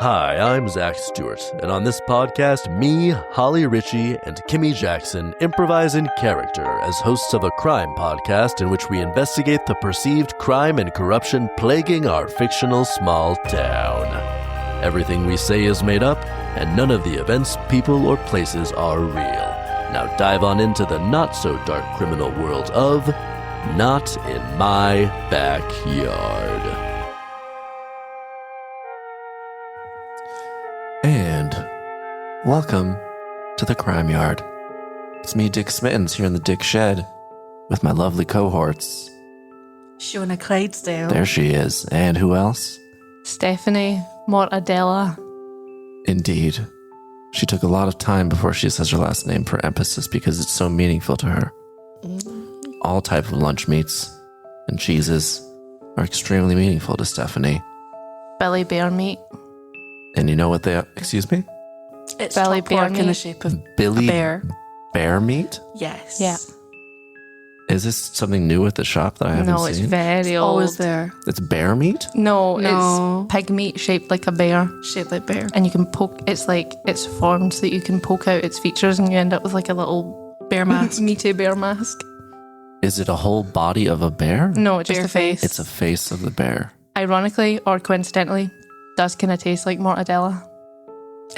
Hi, I'm Zach Stewart, and on this podcast, me, Holly Ritchie, and Kimi Jackson improvise in character as hosts of a crime podcast in which we investigate the perceived crime and corruption plaguing our fictional small town. Everything we say is made up, and none of the events, people, or places are real. Now dive on into the not-so-dark criminal world of Not in My Backyard. And welcome to the Crime Yard. It's me, Dick Smittens, here in the Dick Shed with my lovely cohorts. Shona Clydesdale. There she is. And who else? Stephanie Mortadella. Indeed. She took a lot of time before she says her last name for emphasis because it's so meaningful to her. All type of lunch meats and cheeses are extremely meaningful to Stephanie. Belly bear meat. And you know what they are? Excuse me? It's belly top bear pork in the meat. shape of Billy a bear. Bear meat? Yes. Yeah. Is this something new at the shop that I haven't No, it's seen? very old. Always there. It's bear meat? No, No. it's pig meat shaped like a bear. Shaped like bear. And you can poke, it's formed so that you can poke out its features and you end up with like a little Bear mask. meaty bear mask. Is it a whole body of a bear? No, it's just Bear a face. It's a face of the bear. Ironically or coincidentally, does kind of taste like mortadella.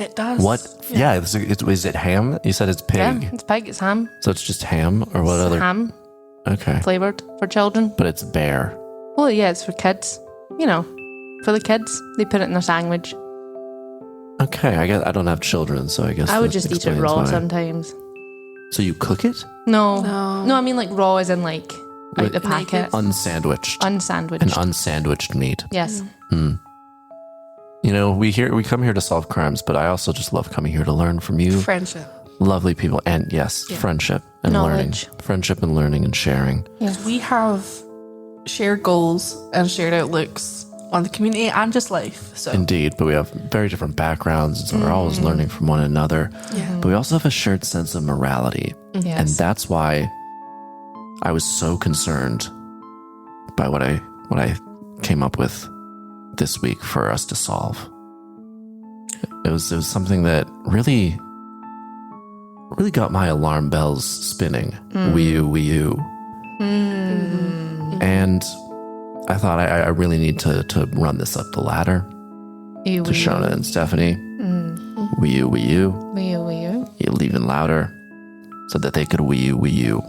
It does. What? Yeah, is it ham? You said it's pig. Yeah, it's pig, it's ham. So it's just ham or what It's other? ham, Okay. flavoured for children. But it's bear. Well, yeah, it's for kids. You know, for the kids. They put it in their sandwich. Okay, I guess I don't have children, so I guess I would that just eat it explains raw why. sometimes. So you cook it? No. No. No, I mean like raw as in like out the With- packet. Unsandwiched. Unsandwiched. An unsandwiched meat. Yes. You know, we come here to solve crimes, but I also just love coming here to learn from you. Friendship. Lovely people. And yes, friendship and learning. Knowledge. Friendship and learning and sharing. Yes. We have shared goals and shared outlooks on the community and just life. So Indeed, but we have very different backgrounds, and so we're always learning from one another. yeah. But we also have a shared sense of morality. And Yes. that's why I was so concerned by what I came up with this week for us to solve. It was something that really got my alarm bells spinning. Wii U. And I thought I really need to run this up the ladder to Shona and Stephanie. Wii U. Wee you. You even louder so that they could Wii U.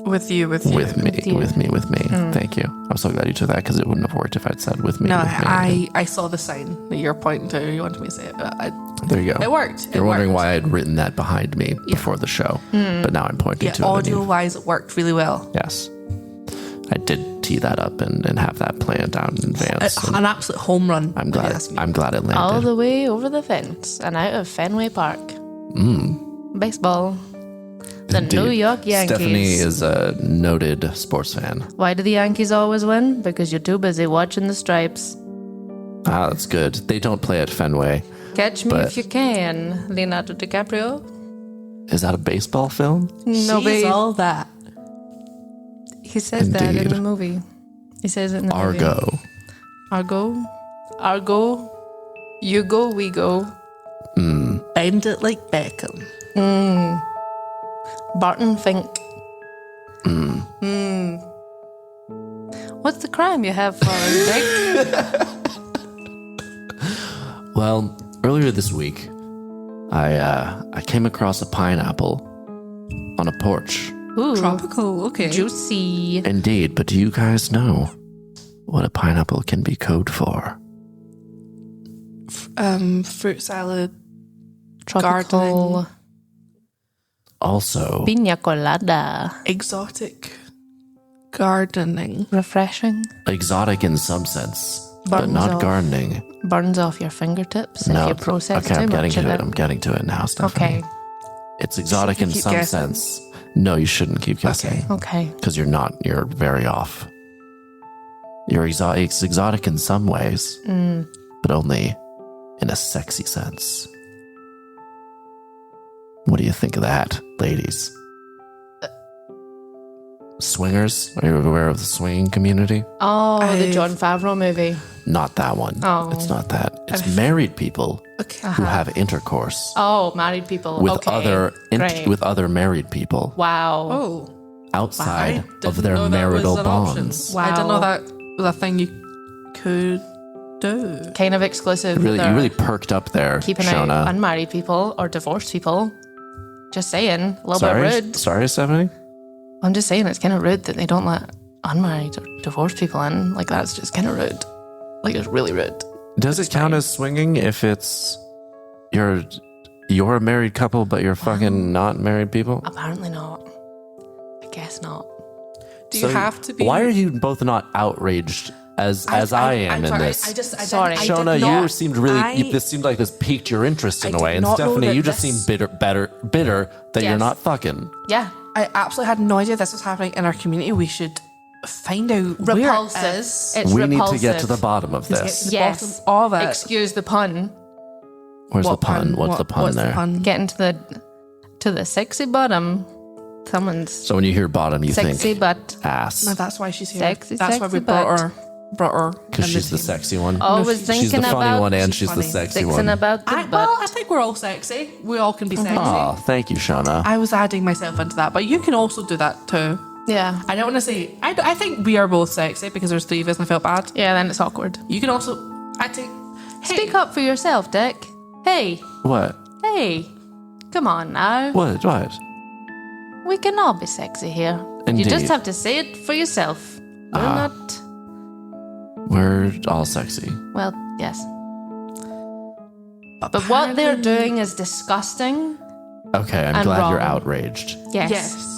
With you. With me. With you. Thank you. I'm so glad you took that because it wouldn't have worked if I'd said with me. No, with me. I saw the sign that you're pointing to. You wanted me to say it. But There you go. it worked. You're wondering worked. why I'd written that behind me before the show, but now I'm pointing Yeah, to it. and audio you- wise, it worked really well. Yes. I did tee that up and have that planned out in advance. and An absolute home run. I'm if you glad. ask me. I'm glad it All landed. the way over the fence and out of Fenway Park. Baseball. The Indeed. New York Yankees. Stephanie is a noted sports fan. Why do the Yankees always win? Because you're too busy watching the stripes. Ah, that's good. They don't play at Fenway. Catch me But- if you can, Leonardo DiCaprio. Is that a baseball film? No, She's babe. all that. He says that in Indeed. the movie. He says it in the movie. Argo. Argo. You go, we go. Bend it like Beckham. Barton Fink. What's the crime you have for us, Dick? Well, earlier this week, I came across a pineapple on a porch. Ooh, Tropical. Okay. juicy. Indeed, but do you guys know what a pineapple can be code for? Fruit salad. Tropical. Gardening. Also, Piña colada. Exotic. Gardening. Refreshing. exotic in some sense, but Burns not off. gardening. Burns off your fingertips No, if you process okay, too I'm getting much to of it. it. I'm getting to it now, Stephanie. Okay. It's exotic in Keep some guessing. sense. No, you shouldn't keep guessing Okay. because you're not. You're very off. It's exotic in some ways, but only in a sexy sense. What do you think of that, ladies? Swingers? Are you aware of the swinging community? Oh, the John Favreau movie. Not that one. Oh. It's not that. It's married people who have intercourse Oh, married people. with okay. Great. with other married people Wow. Oh, outside didn't of their know that marital was an option. bonds. Wow. I didn't know that was a thing you could do. Kind of exclusive. You They're really perked up there, keeping Shona. out unmarried people or divorced people. Just saying. A little Sorry? bit rude. Sorry, Stephanie? I'm just saying it's kind of rude that they don't let unmarried or divorced people in. Like, that's just kind of rude. Like, it's really rude. Does it count as swinging if it's you're a married couple but you're fucking not married people? Apparently not. I guess not. Do you have to be? Why are you both not outraged as I am in this? Sorry. Shona, you seemed really. This seemed like this piqued your interest in I a way, did and not know Stephanie, that you just this- seem bitter that you're Yes. not fucking. Yeah. I absolutely had no idea this was happening in our community. We should find out Repulsive. where it is. It's We repulsive. need to get to the bottom of Get this. to the Yes. bottom of it. Excuse the pun. Where's the What pun? What's the pun what's there? The pun? Getting to the sexy bottom. Someone's So when you hear bottom, you sexy think butt. ass No, that's why she's here. Sexy, that's why we sexy brought butt. her. because in she's the team. sexy one. Always she's thinking She's the funny about one, and she's she's the funny. sexy fixing one. about the Well, butt. I think we're all sexy. We all can be sexy. Oh, thank you, Shona. I was adding myself into that, but you can also do that too. Yeah. I don't want to say. I think we are both sexy because there's three of us and I felt bad. Yeah, then it's awkward. You can also. I think. Hey, Speak up for yourself, Dick. Hey. What? Hey. Come on now. What? We can all be sexy here. Indeed. You just have to say it for yourself. We're not. We're all sexy. Well, yes. But what they're doing is disgusting. Okay, I'm And glad you're wrong. outraged. Yes. Yes.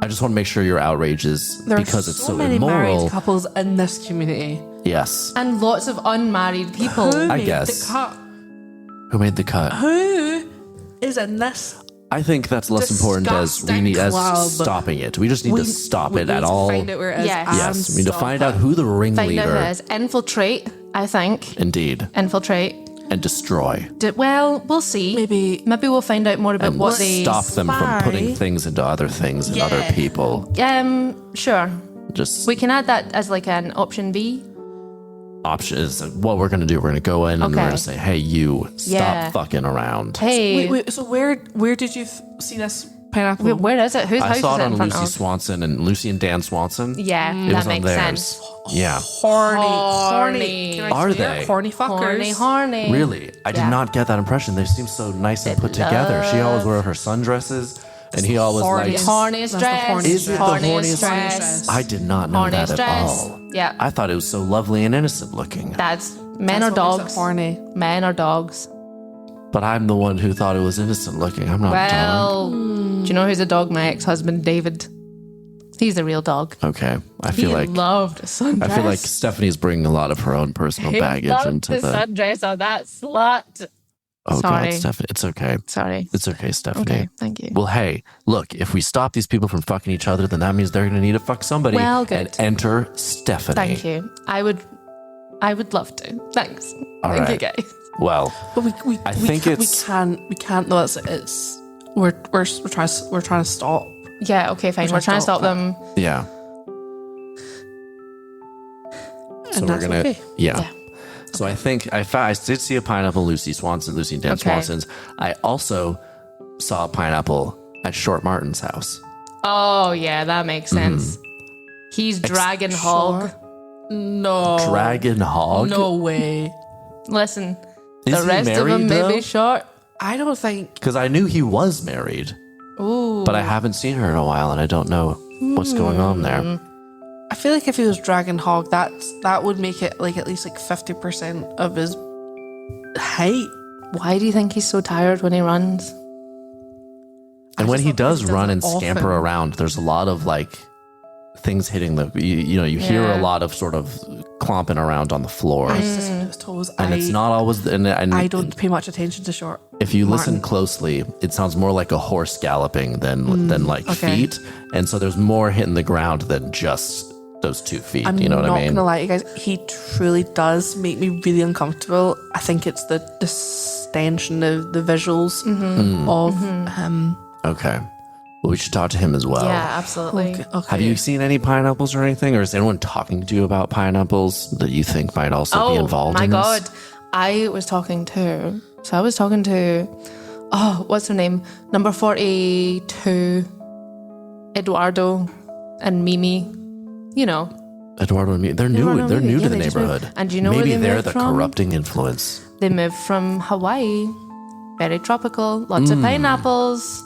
I just want to make sure your outrage is There because are it's so so many immoral. married couples in this community. Yes. And lots of unmarried people. Who I made guess. the cut? Who made the cut? Who is in this? I think that's less important as we need as club. stopping it. We just need to stop we it need at to all. Find out where it is. Yes. and Yes, we need to stop find it. out who the Find out ringleader who it is. Infiltrate, I think. indeed Infiltrate. and destroy Well, we'll see. Maybe we'll find out more about and what they. stop them from spy. putting things into other things and other Yeah. people. Sure. Just We can add that as like an option B. option is what we're going to do. We're going to go in and we're Okay. going to say, hey, you, stop Yeah. fucking around. Hey, Wait, so where did you see this pineapple? wait, where is it? Whose house I saw is it it on in front Lucy of? Swanson and Lucy and Dan Swanson. Yeah, It that was on makes theirs. sense. Yeah. Horny. Can I Are swear? they? Horny fuckers. Horny. Really? I did Yeah. not get that impression. They seem so nice and They put together. She always love- wore her sundresses, and he always horny. like. Horniest That's the dress. horniest Is it the horniest dress? I did not know that Horniest at dress. all. Yeah. I thought it was so lovely and innocent looking. That's men That's or what makes it dogs. horny. Men or dogs. But I'm the one who thought it was innocent looking. I'm not a dog. Well, do you know who's a dog? My ex-husband, David. He's a real dog. Okay. I He feel like loved a sundress. I feel like Stephanie's bringing a lot of her own personal He baggage loved into the the. sundress on that slut. Oh Sorry. God, Stephanie, it's okay. Sorry. It's okay, Stephanie. Okay, thank you. Well, hey, look, if we stop these people from fucking each other, then that means they're going to need to fuck somebody. Well, good. And enter Stephanie. Thank you. I would love to. Thanks. All Thank you, right. guys. Well, But I think it's- we can't. No, it's we're trying to stop. Yeah. Okay. Fine. We're trying to stop them. yeah. So And we're that's gonna, okay. yeah. Yeah. So I think I did see a pineapple, Lucy and Dan Okay. Swanson's. I also saw a pineapple at Short Martin's house. Oh yeah, that makes Mm-hmm. sense. He's Dragon Hog. No. Dragon Hog. No way. Listen, Is the he rest of married, them may though? be short. I don't think. Because I knew he was married, Ooh. but I haven't seen her in a while, and I don't know what's going on there. I feel like if he was Dragon Hog, that would make it like at least like 50% of his height. Why do you think he's so tired when he runs? And when just he thought does he does run it and scamper often. around, there's a lot of like things hitting the. You hear a Yeah. lot of sort of clomping around on the floor, I just listen to his toes. and it's not always. And I don't pay much attention to short. If you listen Martin. closely, it sounds more like a horse galloping than like okay. feet, and so there's more hitting the ground than just those 2 feet. I'm you know what not I mean? gonna lie, you guys. He truly does make me really uncomfortable. I think it's the stench and the visuals of him. Okay. Well, we should talk to him as well. Yeah, absolutely. Okay. Have you seen any pineapples or anything? Or is anyone talking to you about pineapples that you think might also be involved in this? Oh, my God. I was talking to, what's her name? Number 42, Eduardo and Mimi. You know. Eduardo and Mimi. They're new to the they just neighborhood. moved. And do you know Maybe where they they're moved the from? corrupting influence. They moved from Hawaii. Very tropical. Lots of pineapples.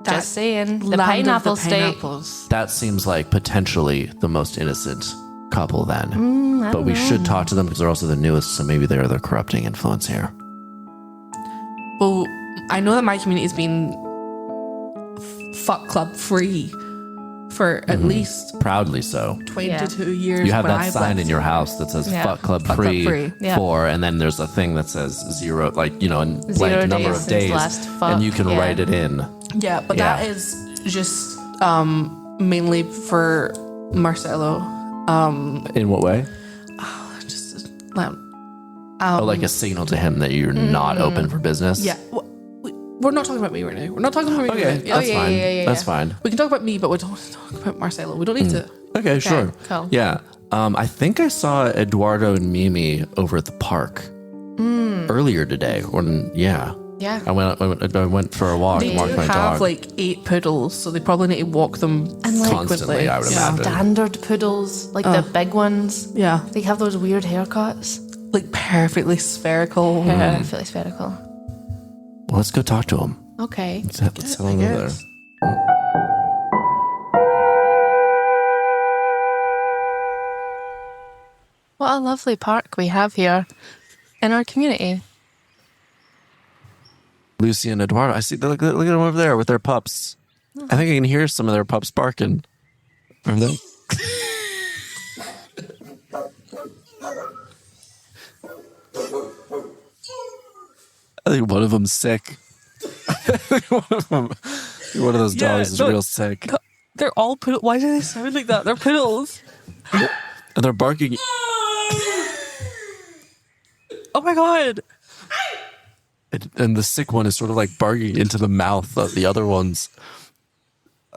Just saying. The Land pineapple of the state. pineapples. That seems like potentially the most innocent couple then. But we should talk to them because they're also the newest, so maybe they're the corrupting influence here. Well, I know that my community's been fuck club free for at least Proudly so. 22 years. You have when that I've sign lived. in your house that says Yeah. fuck club Fuck Club free, free. Yeah. for, and then there's a thing that says 0, like, you know, and Zero blank number days of since days. last fuck, And you can yeah. write it in. Yeah, but Yeah. that is just mainly for Marcelo. In what way? Just Like a signal to him that you're not open for business? yeah. We're not talking about me right now. We're not talking about me Okay, right now. that's fine. yeah. That's fine. We can talk about me, but we don't want to talk about Marcelo. We don't need to. Okay, sure. cool. Yeah. I think I saw Eduardo and Mimi over at the park earlier today. Yeah. I went for a walk They and walked do my have dog. like 8 poodles, so they probably need to walk them And, like, Constantly, I would Yeah. imagine. Standard poodles, like the big ones. Yeah, They have those weird haircuts. like perfectly spherical. Perfectly spherical. Well, let's go talk to him. Okay. Let's head on over there. guess. What a lovely park we have here in our community. Lucy and Eduardo. I see. Look at them over there with their pups. I think I can hear some of their pups barking. Remember them? I think one of them's sick. one of those Yeah, dogs is no, real sick. They're all poodles. Why do they sound like that? They're poodles. And they're barking. Oh my god. And the sick one is sort of like barking into the mouth of the other ones.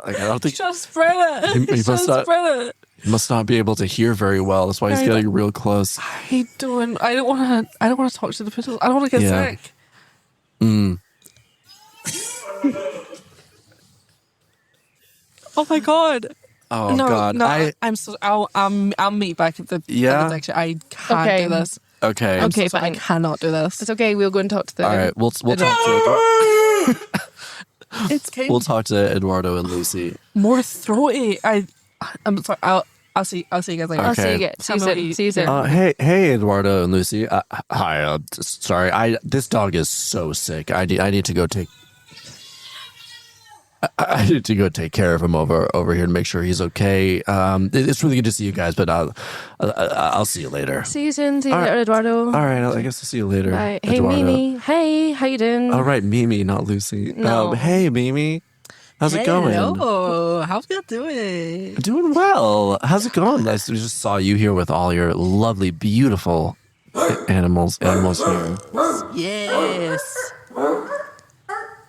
Like, I don't think Just spread it. He Just must not- spread it. he must not be able to hear very well. That's why he's Right. getting real close. I don't want to talk to the poodles. I don't want to get Yeah. sick. Oh my god. Oh God! I'm so I'll meet back at the Yeah? section. I can't Okay. do this. Okay. Okay, So I fine. cannot do this. It's okay. We'll go and talk to them. All right. We'll talk to It's kind we'll talk to Eduardo and Lucy. more throaty. I'm sorry. I'll see you guys later. I'll Okay. see you again. See you soon. See you soon. Hey, Eduardo and Lucy. Hi. Sorry. This dog is so sick. I need to go take. I need to go take care of him over here to make sure he's okay. It's really good to see you guys, but I'll see you later. See you soon. See you All right. later, Eduardo. All right. I guess I'll see you later. Bye. Hey, Eduardo. Mimi. Hey, how you doing? All right, Mimi, not Lucy. No. Hey, Mimi. How's it going? Hello. How's you doing? Doing well. How's it going? We just saw you here with all your lovely, beautiful animals here. Yes.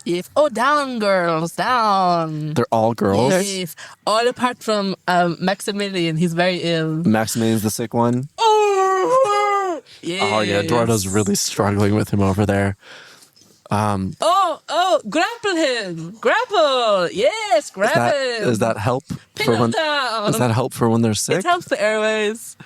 Yes. Oh, down, girls, down. They're all girls. Yes. All apart from Maximilian. He's very ill. Maximilian's the sick one. Yes. Oh yeah, Eduardo's really struggling with him over there. Oh, grapple him. Grapple. Yes, grab him. Is that help Pin for him when? down. Is that help for when they're sick? It helps the airways.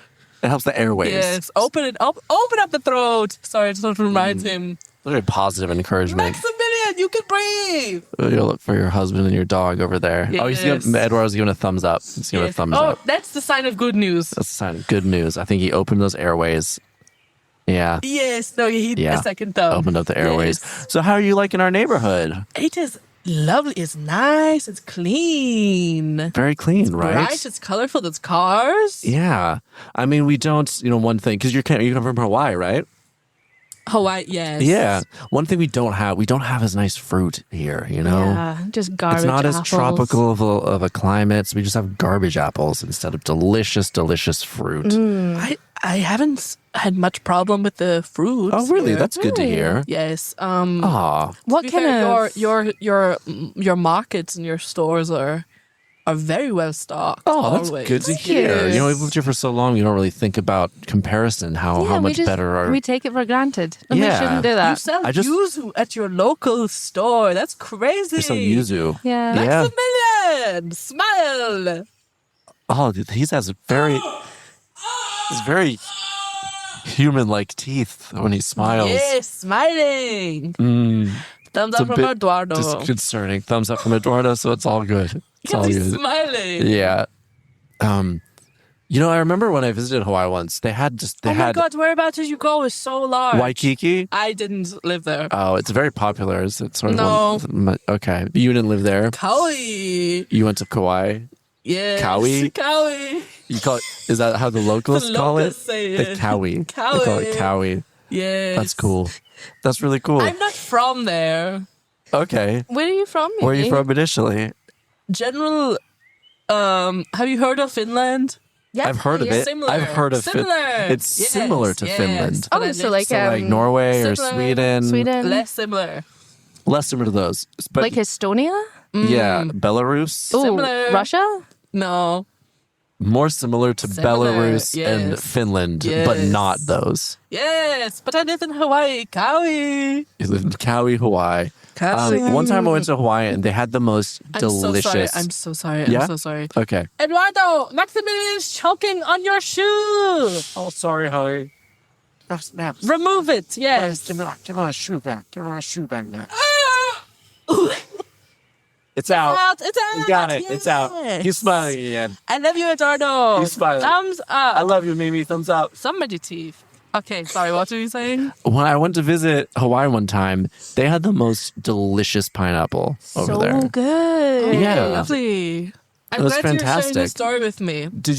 It helps the airways. Yes. Open it up. Open up the throat. Sorry, I just want to remind him. Very positive encouragement. Maximilian, you can breathe. You'll look for your husband and your dog over there. Oh, Yes. Eduardo's giving a thumbs up. He's giving a thumbs up. That's the sign of good news. That's a sign of good news. I think he opened those airways. Yeah. Yes. No, he Yeah. a second thumb. Opened up the airways. Yes. So how are you liking our neighborhood? It is lovely. It's nice. It's clean. Very clean, right? Bright. It's colorful. There's cars. Yeah. I mean, we don't, one thing, because you come from Hawaii, right? Hawaii, yes. Yeah. One thing we don't have as nice fruit here, you know? Yeah, just garbage It's not apples. as tropical of a climate, so we just have garbage apples instead of delicious, delicious fruit. I haven't had much problem with the fruit. Oh, really? here. That's good to hear. Yes. Aw. What To be kind fair, of... your markets and your stores are very well stocked. Oh, that's always. good to hear. Yes. You know, we've lived here for so long, you don't really think about comparison, how much better our... We take it for granted. And Yeah. we shouldn't do You that. sell I just- yuzu at your local store. That's crazy. There's some yuzu. Yeah. Yeah. Maximilian, smile. Oh, he has very human-like teeth when he smiles. Yes, smiling. Thumbs It's a up from bit Eduardo. disconcerting. Thumbs up from Eduardo, so it's all good. It's all He's good. smiling. Yeah. You know, I remember when I visited Hawaii once, they had Oh my God, whereabouts did you go? It's so large. Waikiki. I didn't live there. Oh, it's very popular. Is it sort of No. okay. But you didn't live there. Kauai. You went to Kauai. Yes. Kauai? Kauai. You call it, is that how the locals The call locals it? say The it. Kauai. They call it Kauai. Yes. That's cool. That's really cool. I'm not from there. Okay. Where are you from? Where are you Mimi? from initially? General, have you heard of Finland? Yeah. I've heard of yeah. it. Similar. I've heard of Similar. it. It's Yes, similar to yes. Finland. But I Oh, so lived- like, So like Norway or similar. Sweden. Sweden. less similar. Less similar to those. But Like Estonia? yeah, Belarus. Oh, Similar. Russia? No. More similar to Similar, Belarus and yes. Finland, but Yes. not those. Yes, but I live in Hawaii. Kauai. You live in Kauai, Hawaii. Kauai. One time I went to Hawaii and they had the most delicious. I'm so sorry. Yeah? I'm so sorry. Okay. Eduardo, Maximilian is choking on your shoe. Oh, sorry, Holly. Snap. Remove it. Yes. Give me my shoe back. Give me my shoe back now. Ah! It's out. It's out. You got it. It's out. Yes. He's smiling again. I love you, Eduardo. He's smiling. Thumbs up. I love you, Mimi. Thumbs up. Somebody teeth. Okay, sorry. What were you saying? When I went to visit Hawaii one time, they had the most delicious pineapple over so there. good. Yeah. Lovely. I'm It was glad you're sharing fantastic. this story with me. Do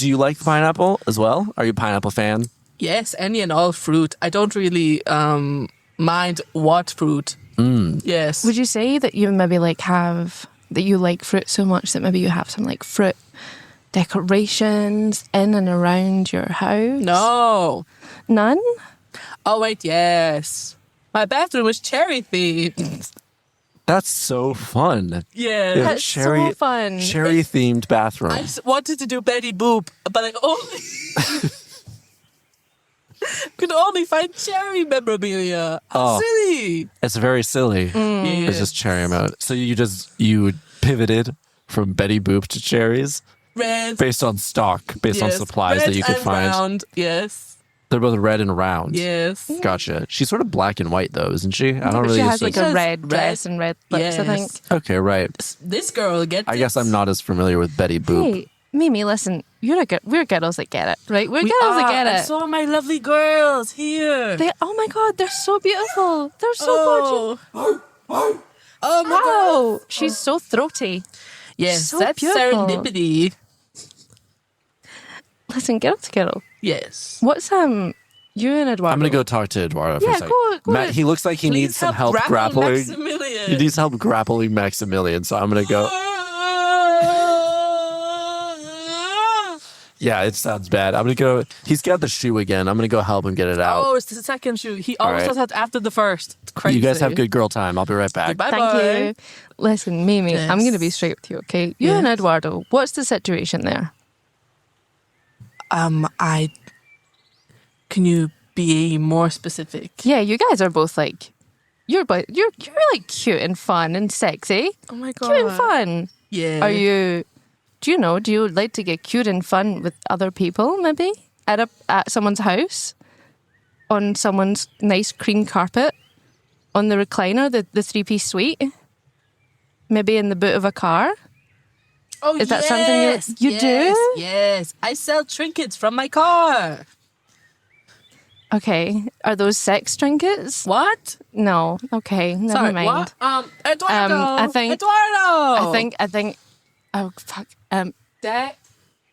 you like pineapple as well? Are you a pineapple fan? Yes, any and all fruit. I don't really mind what fruit. Yes. Would you say that you maybe like have that you like fruit so much that maybe you have some like fruit decorations in and around your house? No. None? Oh wait, yes. My bathroom is cherry themed. That's so fun. Yeah. Yeah. That's so fun. Cherry themed bathroom. I just wanted to do Betty Boop, but I only could only find cherry memorabilia. How Oh. silly. It's very silly. Yeah. It's just cherry mode. So you pivoted from Betty Boop to cherries Red. based on stock, based on Yes. supplies Red that you could and find. round. Yes. They're both red and round. Yes. Gotcha. She's sort of black and white though, isn't she? I don't really. She has used like to- a red Red. dress and red lips, I think. Yes. Okay, right. This girl gets I guess I'm not as familiar with Betty Boop. Hey, Mimi, listen, we're girls that get it, right? We're girls that get and it. so are my lovely girls here. Oh my God, they're so beautiful. They're so gorgeous. Oh. Oh my god. Wow, she's so throaty. Yes, So that's beautiful. serendipity. Listen, girl to girl. Yes. What's you and Eduardo? I'm gonna go talk to Eduardo for a Yeah, second. go Matt, he looks like he needs some help grapple grappling. Maximilian. He needs help grappling Maximilian, so I'm gonna go. Yeah, it sounds bad. I'm gonna go. He's got the shoe again. I'm gonna go help him get it out. Oh, it's the second shoe. He All always right. does that after the first. It's crazy. You guys have good girl time. I'll be right back. Bye Thank bye. you. Listen, Mimi, I'm Yes. going to be straight with you, okay? You and Yes. Eduardo, what's the situation there? Can you be more specific? Yeah, you guys are both like, you're like cute and fun and sexy. Oh my god. Cute and fun. Yeah. Are you? Do you like to get cute and fun with other people? Maybe at someone's house, on someone's nice cream carpet, on the recliner, the 3-piece suite. Maybe in the boot of a car. Oh, Is that something you do? Yes. I sell trinkets from my car. Okay, are those sex trinkets? What? No. Okay, never Sorry, mind. what? Eduardo. I think- Eduardo. I think. Oh fuck.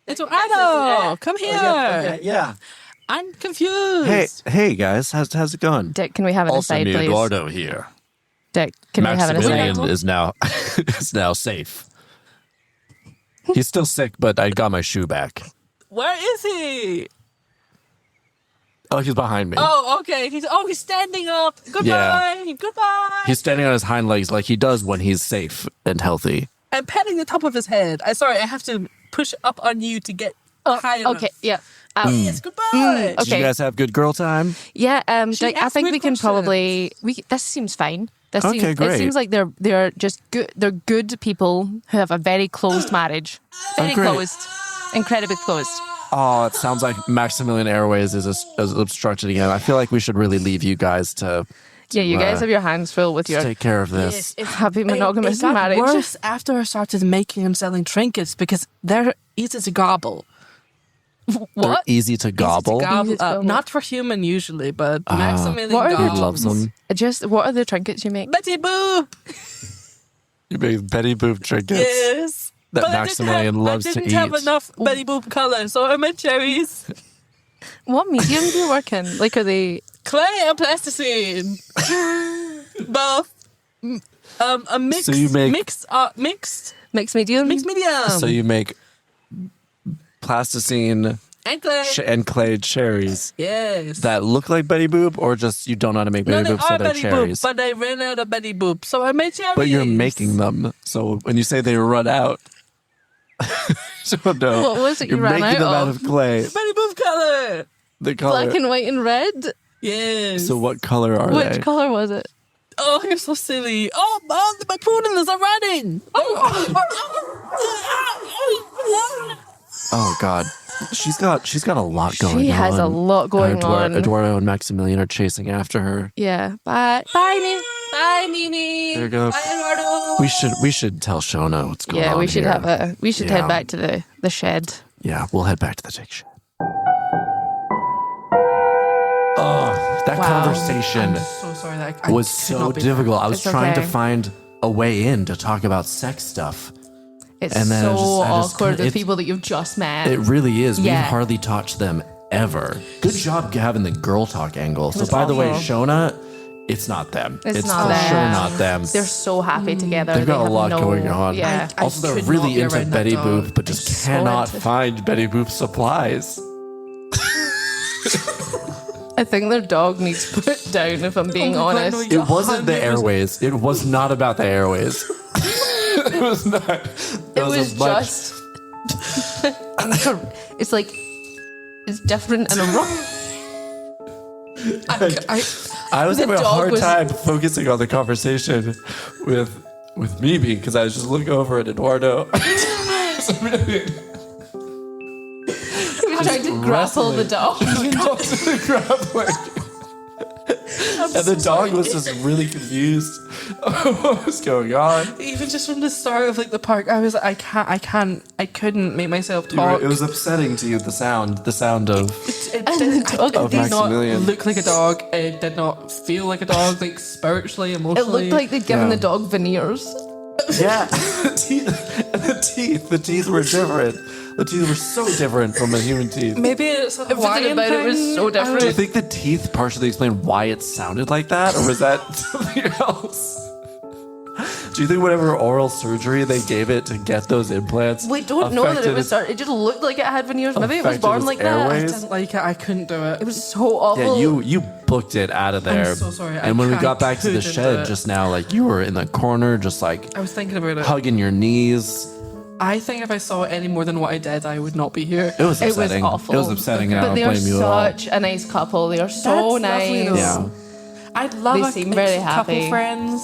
Eduardo, come here. Yeah. I'm confused. Hey guys, how's it going? Dick, can we have an Also, aside, me, please? Eduardo here. Dick, can we have an aside? Maximilian is now safe. He's still sick, but I got my shoe back. Where is he? Oh, he's behind me. Oh, okay. He's standing up. Goodbye. Goodbye. He's standing on his hind legs like he does when he's safe and healthy. I'm patting the top of his head. I have to push up on you to get high enough. Okay, yeah. Yes, goodbye. Did you guys have good girl time? Yeah, Dick, I asked think good we can questions. probably. This seems fine. Okay, great. It seems like they're just good. They're good people who have a very closed marriage. Very great. closed, incredibly closed. Oh, it sounds like Maximilian Airways is obstructed again. I feel like we should really leave you guys to Yeah, you guys have your hands full with your take care of this. happy monogamous it got marriage. worse after I started making him selling trinkets because they're easy to gobble. They're What? easy to gobble. Easy to gobble Easy to up. gobble. Not for human usually, but Maximilian What are they- He gobbles. loves them. Just what are the trinkets you make? Betty Boo. You make Betty Boop trinkets. Yes. That But Maximilian loves to I didn't have eat. enough Betty Boop color, so I made cherries. What medium do you work in? Like, are they? Clay and plasticine. Both. A mix. So you make- mixed Mixed medium? medium. So you make plasticine and clay. and clay cherries Yes. that look like Betty Boop, or just you don't know how to make No, Betty they Boop, so are they're Betty cherries. Boop, but I ran out of Betty Boop, so I made cherries. But you're making them. So when you say they run out, so no, What was it you you're ran making out them out of? of clay. Betty Boop color. The color. Black and white and red? Yes. So what color are Which they? color was it? Oh, you're so silly. Oh, my poodles are running. Oh God, she's got a lot going on. She has a lot going on. Eduardo and Maximilian are chasing after her. Yeah. Bye. Bye, Nene. Bye, Mimi. There you go. Bye, Eduardo. We should tell Shona what's going on. Yeah, we should here. head Yeah. back to the shed. Yeah, we'll head back to the Dick shed. Oh, that conversation I'm so sorry that I was could so not be difficult. I was It's trying to okay. find a way in to talk about sex stuff. It's And then so I just awkward couldn't- with it's- people that you've just met. It really is. Yeah. We've hardly touched them ever. Good job having the girl talk angle. So was by the way, awful. Shona, it's not them. It's for not them. sure not them. They're so happy together. They've got They a have lot no- going on. Yeah. I Also, they're could really not be into around that Betty dog. Boop, but just so cannot into- find Betty Boop supplies. I think their dog needs put down, if I'm being Oh my God, honest. no, It wasn't the 100%. airways. It was not about the airways. It was not. It was as much- just. It's like. It's different and a wrong. I was The having a dog hard was- time focusing on the conversation with Mimi because I was just looking over at Eduardo. He was trying to grapple the dog. Constantly grappling. And the dog was just really confused of what was going on. Even just from the start of like the park, I was like, I couldn't make myself talk. It was upsetting to you, the sound of It And the dog- it did not Maximilian. look like a dog. It did not feel like a dog, like spiritually, It emotionally. looked like they'd given Yeah. the dog veneers. yeah. The teeth were different. The teeth were so different from a human teeth. maybe it's a Everything Hawaiian about it was thing. so I different. Do you don't- think the teeth partially explain why it sounded like that, or was that something else? Do you think whatever oral surgery they gave it to get those implants? We don't know that it affected was. its- It just looked like it had veneers. Maybe it was affected born its like I that. airways? didn't like it. I couldn't do it. It was so awful. Yeah, you booked it out of there. I'm so sorry. And when we I got back to the couldn't do shed it. just now, like you were in the corner, just like I was thinking about it. hugging your knees. I think if I saw it any more than what I did, I would not be here. It was It was upsetting. awful. It was upsetting, and I But don't they are blame you at all. such a nice couple. They are so That's lovely, nice. though. Yeah. I'd love They a seem very couple happy. friends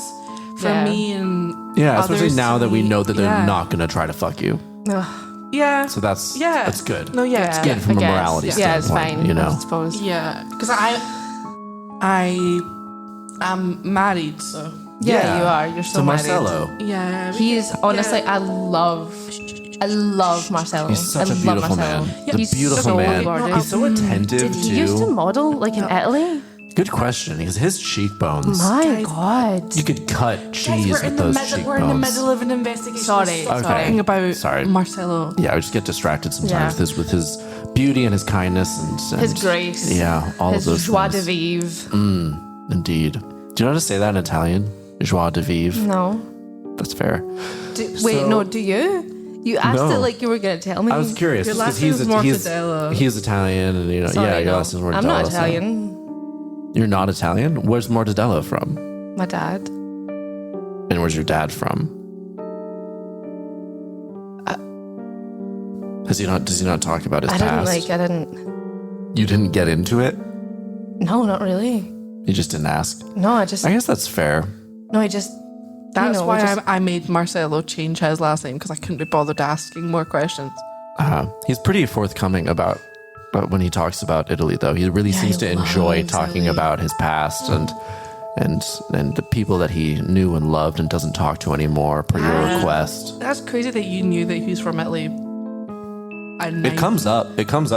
for Yeah. me and Yeah, especially others now to that we meet. know that they're Yeah. not going to try to fuck you. Yeah. So that's Yeah. good. No, yeah, it's Yeah, good. from I a guess. morality Yeah, it's standpoint, fine. you know. I suppose. Yeah, because I'm married, so Yeah, you are. You're so to married. Marcelo. yeah. He's honestly, yeah. I love Marcelo. He's such I a love beautiful Marcelo. man. The He's beautiful so man. gorgeous. He's so attentive Did he used to too. model like in Italy? Good question. Because his cheekbones, My God. you could cut cheese we're with in the those middle. cheekbones. We're in the middle of an investigation. Sorry, Stop Okay. talking about Sorry. Marcelo. Yeah, I just get distracted sometimes Yeah. with his beauty and his kindness and His grace. Yeah, all His of those joie de things. vivre. Indeed. Do you know how to say that in Italian? Joie de vivre. No. That's fair. Wait, no, do you? You asked No. it like you were going to tell me. I was curious Your because last name's Mortadella. he's Italian, and your Sorry, last name's Mortadella. I'm not so- Italian. You're not Italian? Where's Mortadella from? My dad. And where's your dad from? Does he not talk about his I past? You didn't get into it? No, not really. You just didn't ask? No, I guess that's fair. That's we why just- I made Marcelo change his last name, because I couldn't be bothered asking more questions. He's pretty forthcoming about when he talks about Italy, though. He really seems to enjoy loves talking Italy. about his past and the people that he knew and loved and doesn't talk to anymore per your request. That's crazy that you knew that he was from Italy. It comes up.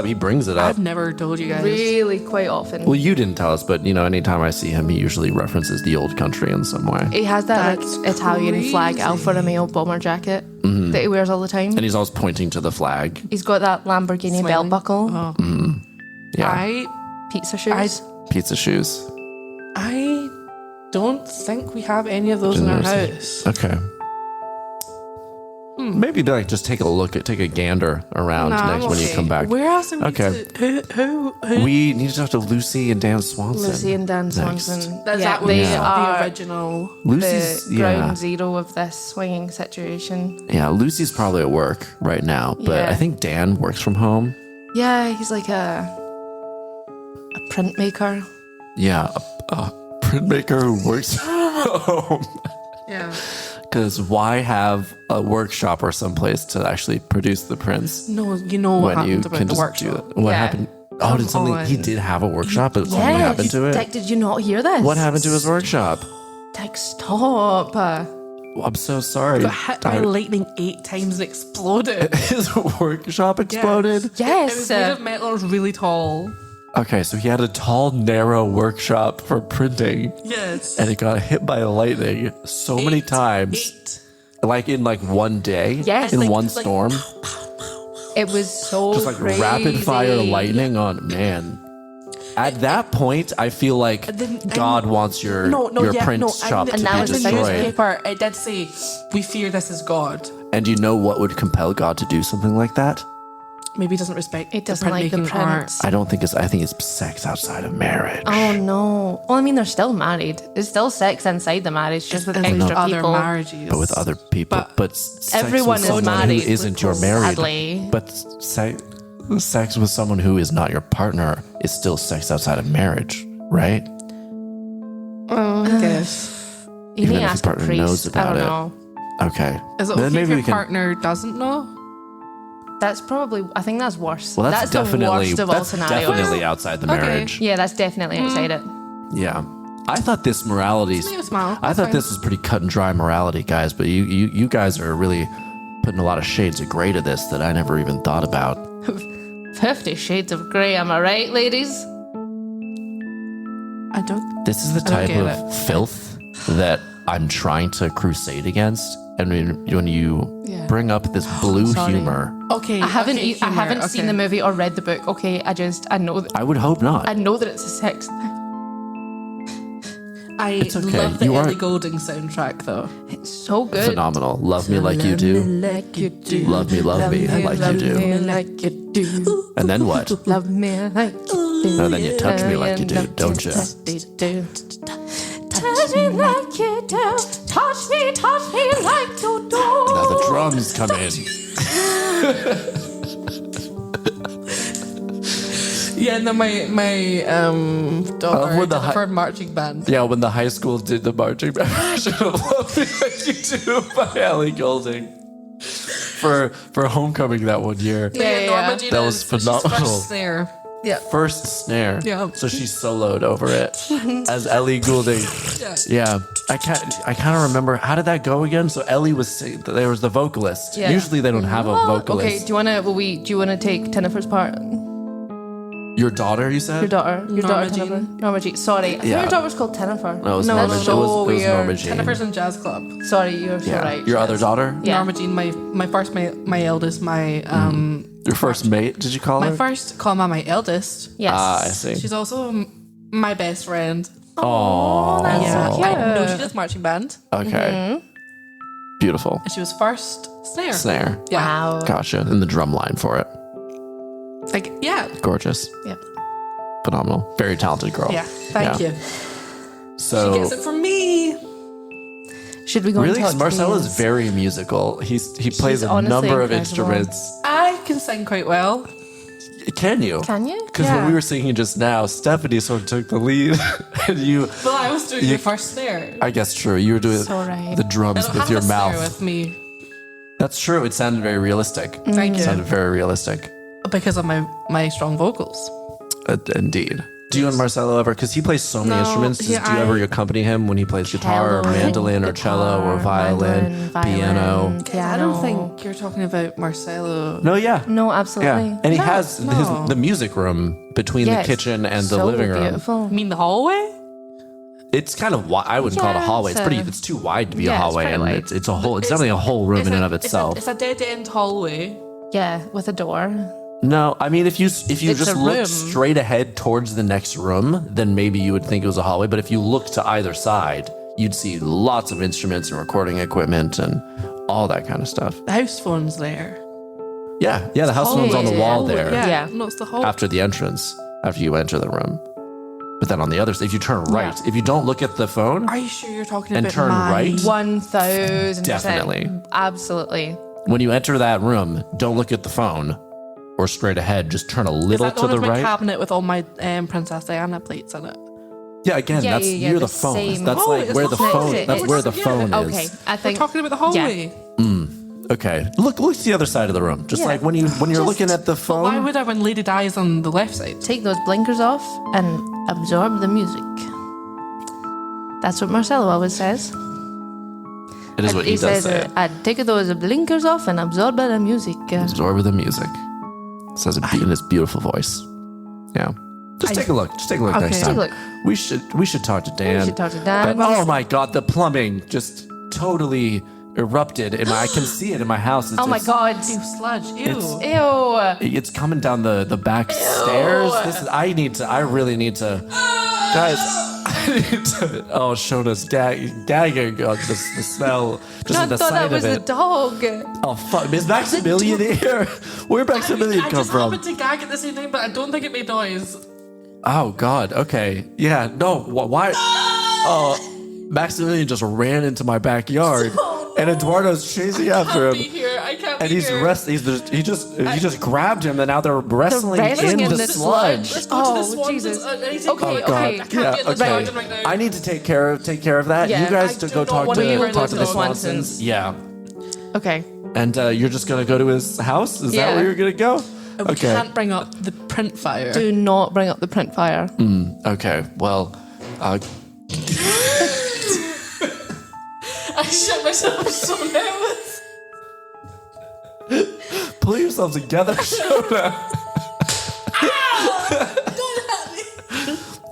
He brings it up. I've never told you guys. really quite often. Well, you didn't tell us, but anytime I see him, he usually references the old country in some way. He has that That's like Italian flag crazy. Alfa Romeo bomber jacket that he wears all the time. And he's always pointing to the flag. He's got that Lamborghini belt Smiling. buckle, Oh. Yeah. pizza shoes. Pizza shoes. I don't think we have any of those in our Didn't house. Okay. Maybe just take a gander around Nah, next I'm when you okay. come back. Where else? Okay. Who? We need to talk to Lucy and Dan Swanson. Lucy and Dan next. Swanson. That's yeah, that one. they The are original. Lucy's the ground zero of this swinging situation. Yeah, Lucy's probably at work right now, but Yeah. I think Dan works from home. Yeah, he's like a printmaker. Yeah, a printmaker who works from home. Yeah. Because why have a workshop or someplace to actually produce the prints No, you know what when you happened about can the just do workshop. that? What Yeah. happened? Oh, did something? He on. did have a workshop, but something happened to it. Dick, did you not hear this? What happened to his workshop? Dick, stop. I'm so sorry. Got hit by lightning 8 times and exploded. His workshop exploded. Yes. It was made of metal. It was really tall. Okay, so he had a tall, narrow workshop for printing, Yes. and it got hit by lightning so many times. 8. Like in one day? Yes. In Like- one like- storm? It was so Just like crazy. rapid fire lightning on man. At that point, I feel like then- God wants your print shop to and be now it's in the destroyed. newspaper, it did say, "We fear this is God." And you know what would compel God to do something like that? Maybe he doesn't respect. It doesn't like the printmaking art. prints. I think it's sex outside of marriage. Oh no. Well, I mean, they're still married. There's still sex inside the marriage, just with And extra other people. marriages. But with other people. But sex everyone with is someone married, who isn't your married. sadly. But sex with someone who is not your partner is still sex outside of marriage, right? I guess. You Even need if to your ask a partner priest. knows about I it. don't know. Okay. Is it Then okay maybe if we your can. partner doesn't know? That's probably. I think that's worse. Well, that's the definitely worst of all that's scenarios. definitely outside the Okay. marriage. Yeah, that's definitely outside it. Yeah. I thought this morality. Just make a smile. I That's thought fine. this was pretty cut and dry morality, guys. But you guys are really putting a lot of shades of gray to this that I never even thought about. 50 Shades of Grey, am I right, ladies? I don't. This is the I don't type get of filth that I'm trying to crusade against. And when you Yeah. bring up this blue Sorry. humor, Okay. I haven't. okay, I humor, haven't seen okay. the movie or read the book. Okay, I know that. I would hope not. I know that it's a sex thing. I okay. love the You are- Ellie Goulding soundtrack, though. It's so good. Phenomenal. Love me like you do. Like you do. Love me like you do. Like you do. And then what? Love me like you do. And then you touch me like you do, don't you? Touch me like you do. Touch me like you do. Now the drums come in. Yeah, and then my daughter with the did it hi- for marching band. Yeah, when the high school did the marching band version of Love Me Like You Do by Ellie Goulding for homecoming that one year. Yeah, Norma Jean That was is- she's phenomenal. First snare. Yeah. First snare. Yeah. So she soloed over it as Ellie Goulding. Yeah. Yeah. I kind of remember, how did that go again? So Ellie there was the vocalist. Yeah. Usually they don't have a vocalist. Okay, do you wanna take Jennifer's part? Your daughter, you said? Your daughter. Your Norma daughter, Jean. Jennifer. Norma Jean. Sorry. I think Yeah. your daughter was called Jennifer. No, it was No, Norma. no, It no. was weird. Norma Jean. Jennifer's in jazz club. Sorry, you're so Yeah. right. Your other daughter? Yeah. Norma Jean, my eldest, my Your first mate, did you call My her? first comma, my eldest. Yes. I see. She's also my best friend. Oh, that's Yeah, so cute. I know she does marching band, okay. Beautiful. and she was first snare. Snare. Yeah, Wow. Gotcha. And the drum line for it. like yeah, Gorgeous. yeah, Phenomenal. Very talented girl. yeah. Thank you. So She gets it from me. Should we go really, and talk to Marcella's these? very musical. He plays a honestly number of incredible. instruments. I can sing quite well. Can you? Can you? Because when we were singing just now, Stephanie sort of took the lead, and you. Well, I was doing the first snare. I guess true. You were doing So right. the drums I don't with have your a snare mouth. with me. That's true. It sounded very realistic. Thank It you. sounded very realistic. Because of my strong vocals. Indeed. Do you and Marcelo ever? Because he plays so many No, instruments. Do you I- ever accompany him when he plays guitar or Cello, mandolin or cello or guitar, violin, mandolin, piano? violin, piano. I don't think you're talking about Marcelo. No, yeah. No, absolutely. Yeah, and he has no. the music room between Yes. the kitchen and the So living room. Beautiful. You mean the hallway? It's kind of wide. I wouldn't call it a Yeah, hallway. it's It's too wide to be a yeah, it's hallway, pretty and wide. it's a whole. It's definitely a whole room in and of itself. It's a dead end hallway. Yeah, with a door. No, I mean if you It's just a look room. straight ahead towards the next room, then maybe you would think it was a hallway. But if you look to either side, you'd see lots of instruments and recording equipment and all that kind of stuff. The house phone's there. Yeah, the house phone's on the yeah, wall Hallway, there Yeah, Yeah. no, it's the hallway. after the entrance, after you enter the room. But then on the other side, if you turn right, if you don't look at the phone, Are you sure you're talking And about turn my... right? 1,000%. Definitely. Absolutely. when you enter that room, don't look at the phone or straight ahead. Just turn a Is little that to one the of my right. cabinet with all my Princess Diana plates in it? Yeah, again, Yeah, that's yeah, near the the phone. same- That's Oh, like it's where the not phone. next to That's it. where the It's- phone yeah. is. Okay, I We're think. talking about the hallway. Okay, look to the other side of the room. Just Yeah. like when you're looking at the phone. Why would I when Lady Di's on the left side? Take those blinkers off and absorb the music. That's what Marcelo always says. It is what he does say. I'd take those blinkers off and absorb the music. Absorb the music. Says it in his beautiful voice. Yeah. Just take a look. Just take a look Okay. next Take time. a look. We should talk to Dan. We should talk to Dan. But, oh my God, the plumbing just totally erupted. I can see it in my house. It's Oh my just- God. Ew, sludge. Ew. Ew. It's coming down the back stairs. I really need to. Guys, I need to. Oh, Shona's gagging on the smell. Just I at the thought sight that was of a it. dog. Oh, fuck. Is Maximilian here? Where'd Maximilian I come just from? happened to gag at the same time, but I don't think it made noise. Oh, God. Okay. Yeah, no. Why? Oh, Maximilian just ran into my backyard, and Eduardo's chasing after I can't be him. here. I can't And be he's here. he just grabbed him, and now they're wrestling, wrestling in in the the sludge. Let's go to the Oh, swans. Jesus. I need to Okay, go. God. I can't Yeah, get in the okay. garden right now. I need to take care of that. Yeah. You guys I to do go not talk want to to talk to the go to the Swansons. Yeah. Okay. And you're just gonna go to his house? Is that Yeah. where you're gonna go? We Okay. can't bring up the print fire. Do not bring up the print fire. Okay. Well, I shit myself. I'm so nervous. pull yourself together, Shona.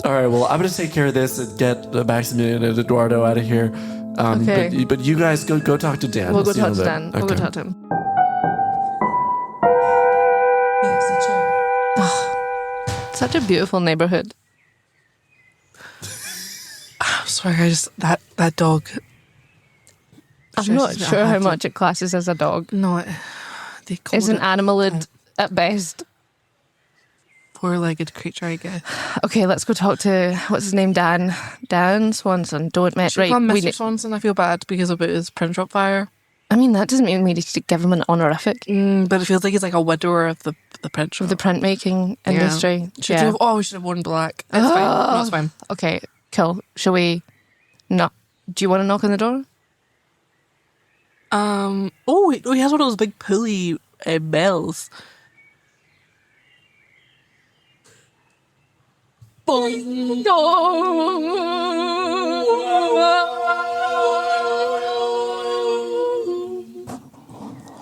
All right. Well, I'm gonna take care of this and get Maximilian and Eduardo out of here. Okay. But you guys go talk to Dan. We'll go See you in talk a to bit. Dan. We'll go Okay. talk to him. Yes, the chair. Such a beautiful neighborhood. I'm sorry, I just that dog. I'm not Stresses me. sure I how have to- much it classes as a dog. No, they called It's an it animalid at best. four-legged creature, I guess. Okay, let's go talk to what's his name, Dan. Dan Swanson. Don't met Should right. we call him we Mr. need- Swanson? I feel bad because about his print shop fire. I mean, that doesn't mean we need to give him an honorific But it feels like he's like a widower of the print shop. of the printmaking industry. Should Yeah. we should have worn black. It's fine. No, it's fine. Okay, cool. Shall we? No. Do you want to knock on the door? Oh, wait, he has one of those big pulley bells.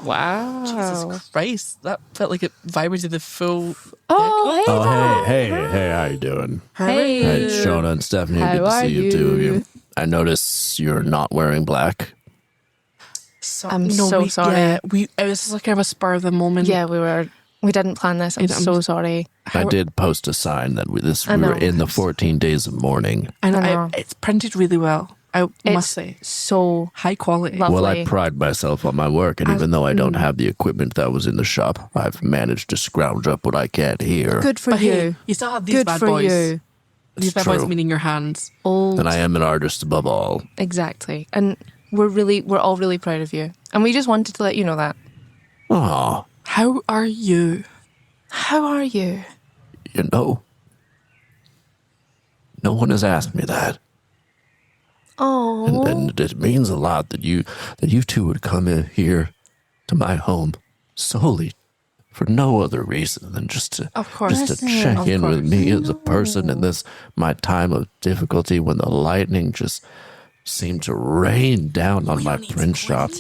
Wow. Jesus Christ, that felt like it vibrated the full. Oh, hey. Oh, hey, how you doing? Hey. Hey, Shona and Stephanie, How good to are see you, two of you? you. I notice you're not wearing black. So, I'm so sorry. Yeah, it was just like kind of a spur of the moment. Yeah, we were We didn't plan this. I'm so sorry. I did post a sign that we know. were in the 14 days of mourning. And I know. it's printed really well. I must say, So high quality. lovely. Well, I pride myself on my work, and even though I don't have the equipment that was in the shop, I've managed to scrounge up what I can here. good for But you. hey, you still have these Good bad for boys. you. These It's bad boys true. meaning your hands. Old. And I am an artist above all. Exactly. And we're all really proud of you. And we just wanted to let you know that. Oh, How are you? How are you? you know, no one has asked me that. Oh. And it means a lot that you two would come in here to my home solely for no other reason than just to Of course. just to Listen, check of in with course. me as a person in this my time of difficulty when the lightning just seemed to rain down on my print shop.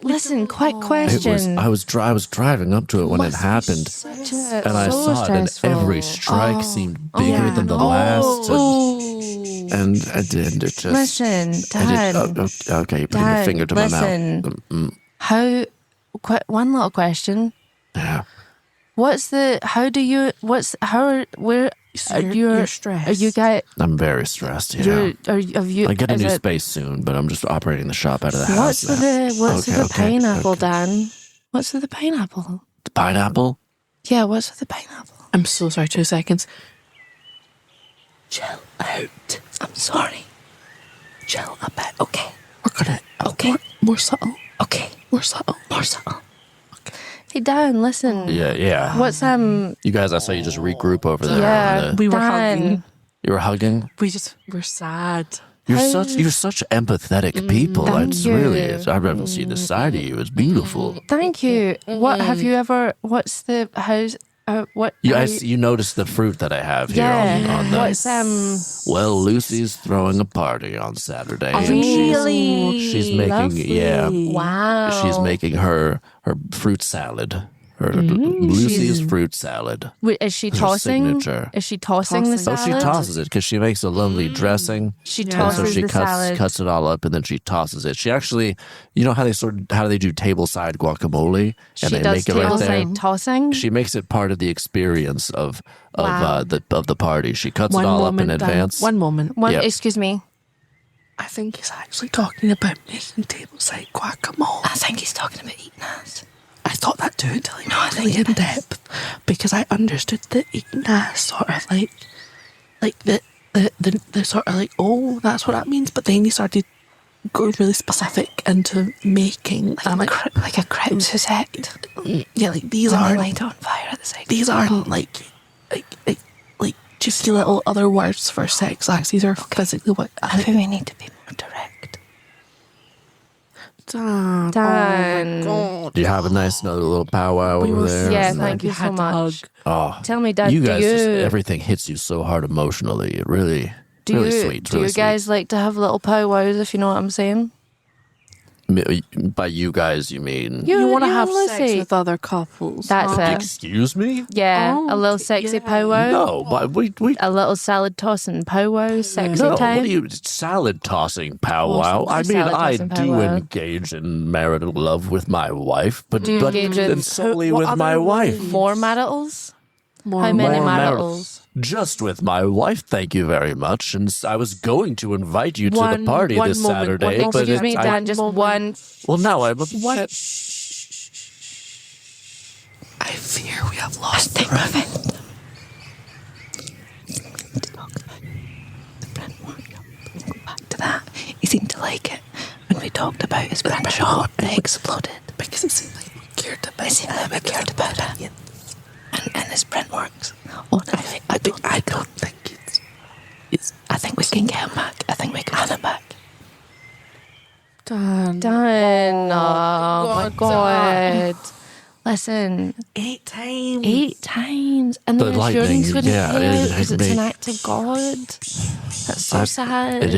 Listen, quick It question. was I was driving up to it when it happened, and I so saw it, and stressful. every strike seemed bigger than the last. And I did. It just. Listen, I Dad. did, okay, you're putting your Dad, finger to my listen. mouth. How? One little question. Yeah. You're stressed. Are you guys? I'm very stressed. Yeah. Have you? I get a is new it- space soon, but I'm just operating the shop out of the house. What's with the Okay, okay, pineapple, okay. Dan? What's with the pineapple? The pineapple? Yeah, what's with the pineapple? I'm so sorry. 2 seconds. Chill out. I'm sorry. Chill a bit. Okay. We're gonna. Okay. More subtle. Okay, More subtle. more subtle. Hey, Dan, listen. Yeah. What's You guys, I saw you just regroup over there. Yeah, We were Dan. hugging. You were hugging? We're sad. You're such empathetic people. Thank It's you. really, I've never seen this side of you. It's beautiful. Thank you. What have you ever? What's the how's? What? You noticed the fruit that I have here Yeah. on the. What's Well, Lucy's throwing a party on Saturday. and Really? She's making, yeah. Wow. She's making her fruit salad. Her Lucy's fruit salad. Wait, is she Her tossing? signature. Is she tossing the Tossing. Oh, salad? she tosses it because she makes a lovely dressing. She And tosses so she the salad. cuts it all up and then she tosses it. She actually, you know how they do tableside guacamole She and they does make it right there. tableside tossing. She makes it part of the experience of Wow. the party. She cuts it all up in Dan. advance. One moment. Yep. Excuse me. I think he's actually talking about making tableside guacamole. I think he's talking about eating us. I thought that too until he went really in depth, because I understood that eating as sort of like the sort of like, oh, that's what that means. But then he started going really specific into making, and I'm Like a cryptosect. yeah, like these When they aren't light on fire at the same these aren't like cheeky little other words for sex acts. These are physically what. I think we need to be more direct. Dan, Dan. oh my God. Do you have a nice another little powwow We over were there? Yeah, so thank we you so had to much. hug. Oh, Tell me, Dad, you do guys, you- just, everything hits you so hard emotionally. It really, really sweet. Do Really you guys like to have little powwows, if you know what I'm saying? sweet. By you guys, you mean? You want to you have Lucy. sex with other couples? That's huh? it. Excuse me? Yeah, Oh, a little sexy yeah. powwow. No, but we A little salad tossing powwow, sexy no. time. What are you salad tossing powwow? I mean, salad I tossing do powwow. engage in marital love with my wife, but engage in- and solely What with my other wife. More maritals? More How many More maritals? Just with my wife, thank you very much. And I was going to invite you to the One- party one this moment, Saturday, one moment. but Excuse me, I- Dan, just one. well, now I'm upset. What? I fear we have lost the right. Back to that. He seemed to like it when we talked about his print shop that exploded. Because it seemed like we cared about It seemed like we cared about it. And his print works. Oh, I don't think it's I think we can get him back. I think we can get him back. done. Done. Oh my God. Listen, 8 times. 8 times. And The the lightning, insurance wouldn't yeah, pay it because it's made- an act of God. That's so sad. It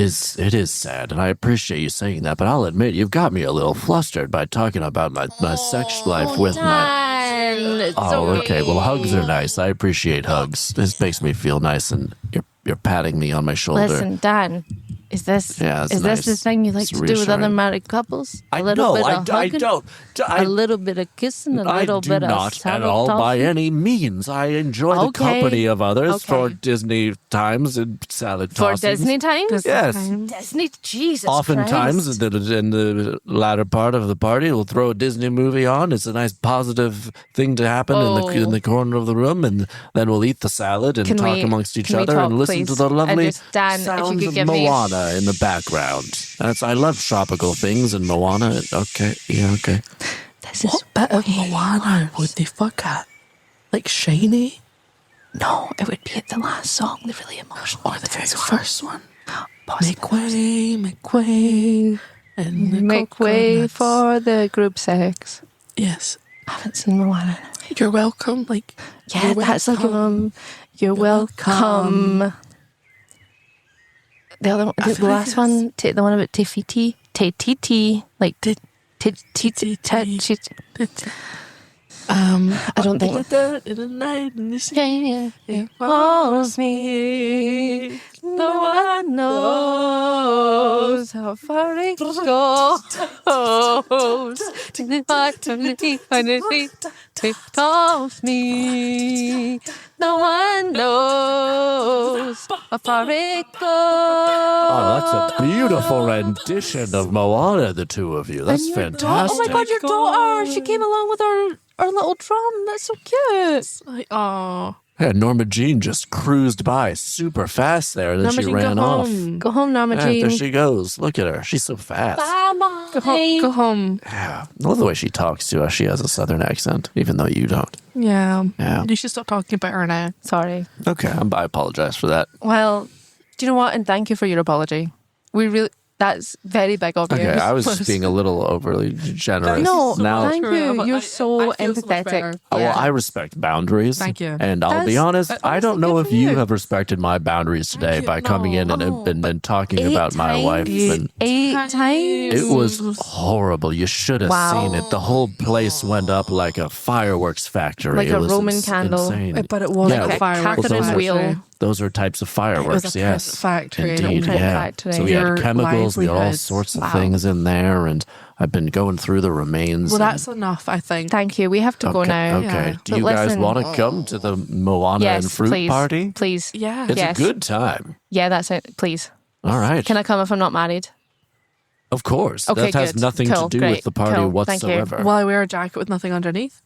is sad, and I appreciate you saying that. But I'll admit, you've got me a little flustered by talking about my sex life with my. Dan, it's Oh, okay. Well, hugs are nice. I appreciate hugs. This makes me feel nice, and you're patting me on my shoulder. Listen, Dan, Is this Yeah, it's is this the nice. thing you like It's to do with other reassuring. married couples? I don't. A little bit of kissing, a I little do bit of not at saddle all by tossing? any means. I enjoy the Okay. company of others Okay. for Disney times and salad For tossings. Disney times? Yes. Disney, Jesus Oftentimes, Christ. in the latter part of the party, we'll throw a Disney movie on. It's a nice positive thing to happen in the corner of the room, and then we'll eat the salad and Can talk we- amongst each can we other talk, and listen please? to the And lovely just, Dan, if you sounds could of give me- Moana in the background. I love tropical things and Moana. Okay, yeah, okay. This is What bit of Moana would they fuck at? Like Shiny? no, it would be at the last song, the really emotional. Or the very first one? Possibly. Make way. And the Make way coconuts. for the group sex. Yes. I haven't seen Moana. You're welcome. Like, Yeah, you're that's like welcome. you're welcome. The other one, I the feel like last one, the one about Tefiti, like Did- I don't think. in the night and this It calls me. No one knows how far it goes. It calls me. No one knows how far it goes. Oh, that's a beautiful rendition of Moana, the two of you. That's fantastic. Oh my God, your daughter! She came along with our little drum. That's so cute. like, oh, Yeah, Norma Jean just cruised by super fast there, and then Norma she Jean, ran go off. home. Go home, Norma Yeah, Jean. there she goes. Look at her. She's so fast. go home. Go home. Yeah. I love the way she talks to us. She has a southern accent, even though you don't. Yeah. Yeah. You should stop talking about her now. Sorry. Okay, I apologize for that. Well, do you know what? And thank you for your apology. That's very big of you. Okay, I was just being a little overly generous. No, now, thank you. You're so I feel so much empathetic. better. well, I respect boundaries. Thank you. And I'll be That's- honest, I don't honestly, know good if for you you. have respected my boundaries today you. by coming in No. and talking about my wife. And Eight times. it was horrible. You should have Wow. seen it. The whole place went up like a fireworks factory. Like it a was Roman candle. Insane. But it wasn't Yeah, a well, fireworks Catherine factory. wheel. Those are types of fireworks, It was a yes. print factory. Indeed, Print yeah. factory. So we had Your chemicals, we had all livelihood. sorts of Wow. things in there, and I've been going through the remains. Well, and- that's enough, I think. Thank you. We have to go now. Okay. Yeah. Do But you guys listen- want to come to the Moana Yes, and fruit please. party? Please. Yeah. It's Yes. a good time. Yeah, that's it. Please. All right. Can I come if I'm not married? Of course. Okay, that has good. nothing Cool, to do great. with the party Cool, thank you. whatsoever. Will I wear a jacket with nothing underneath?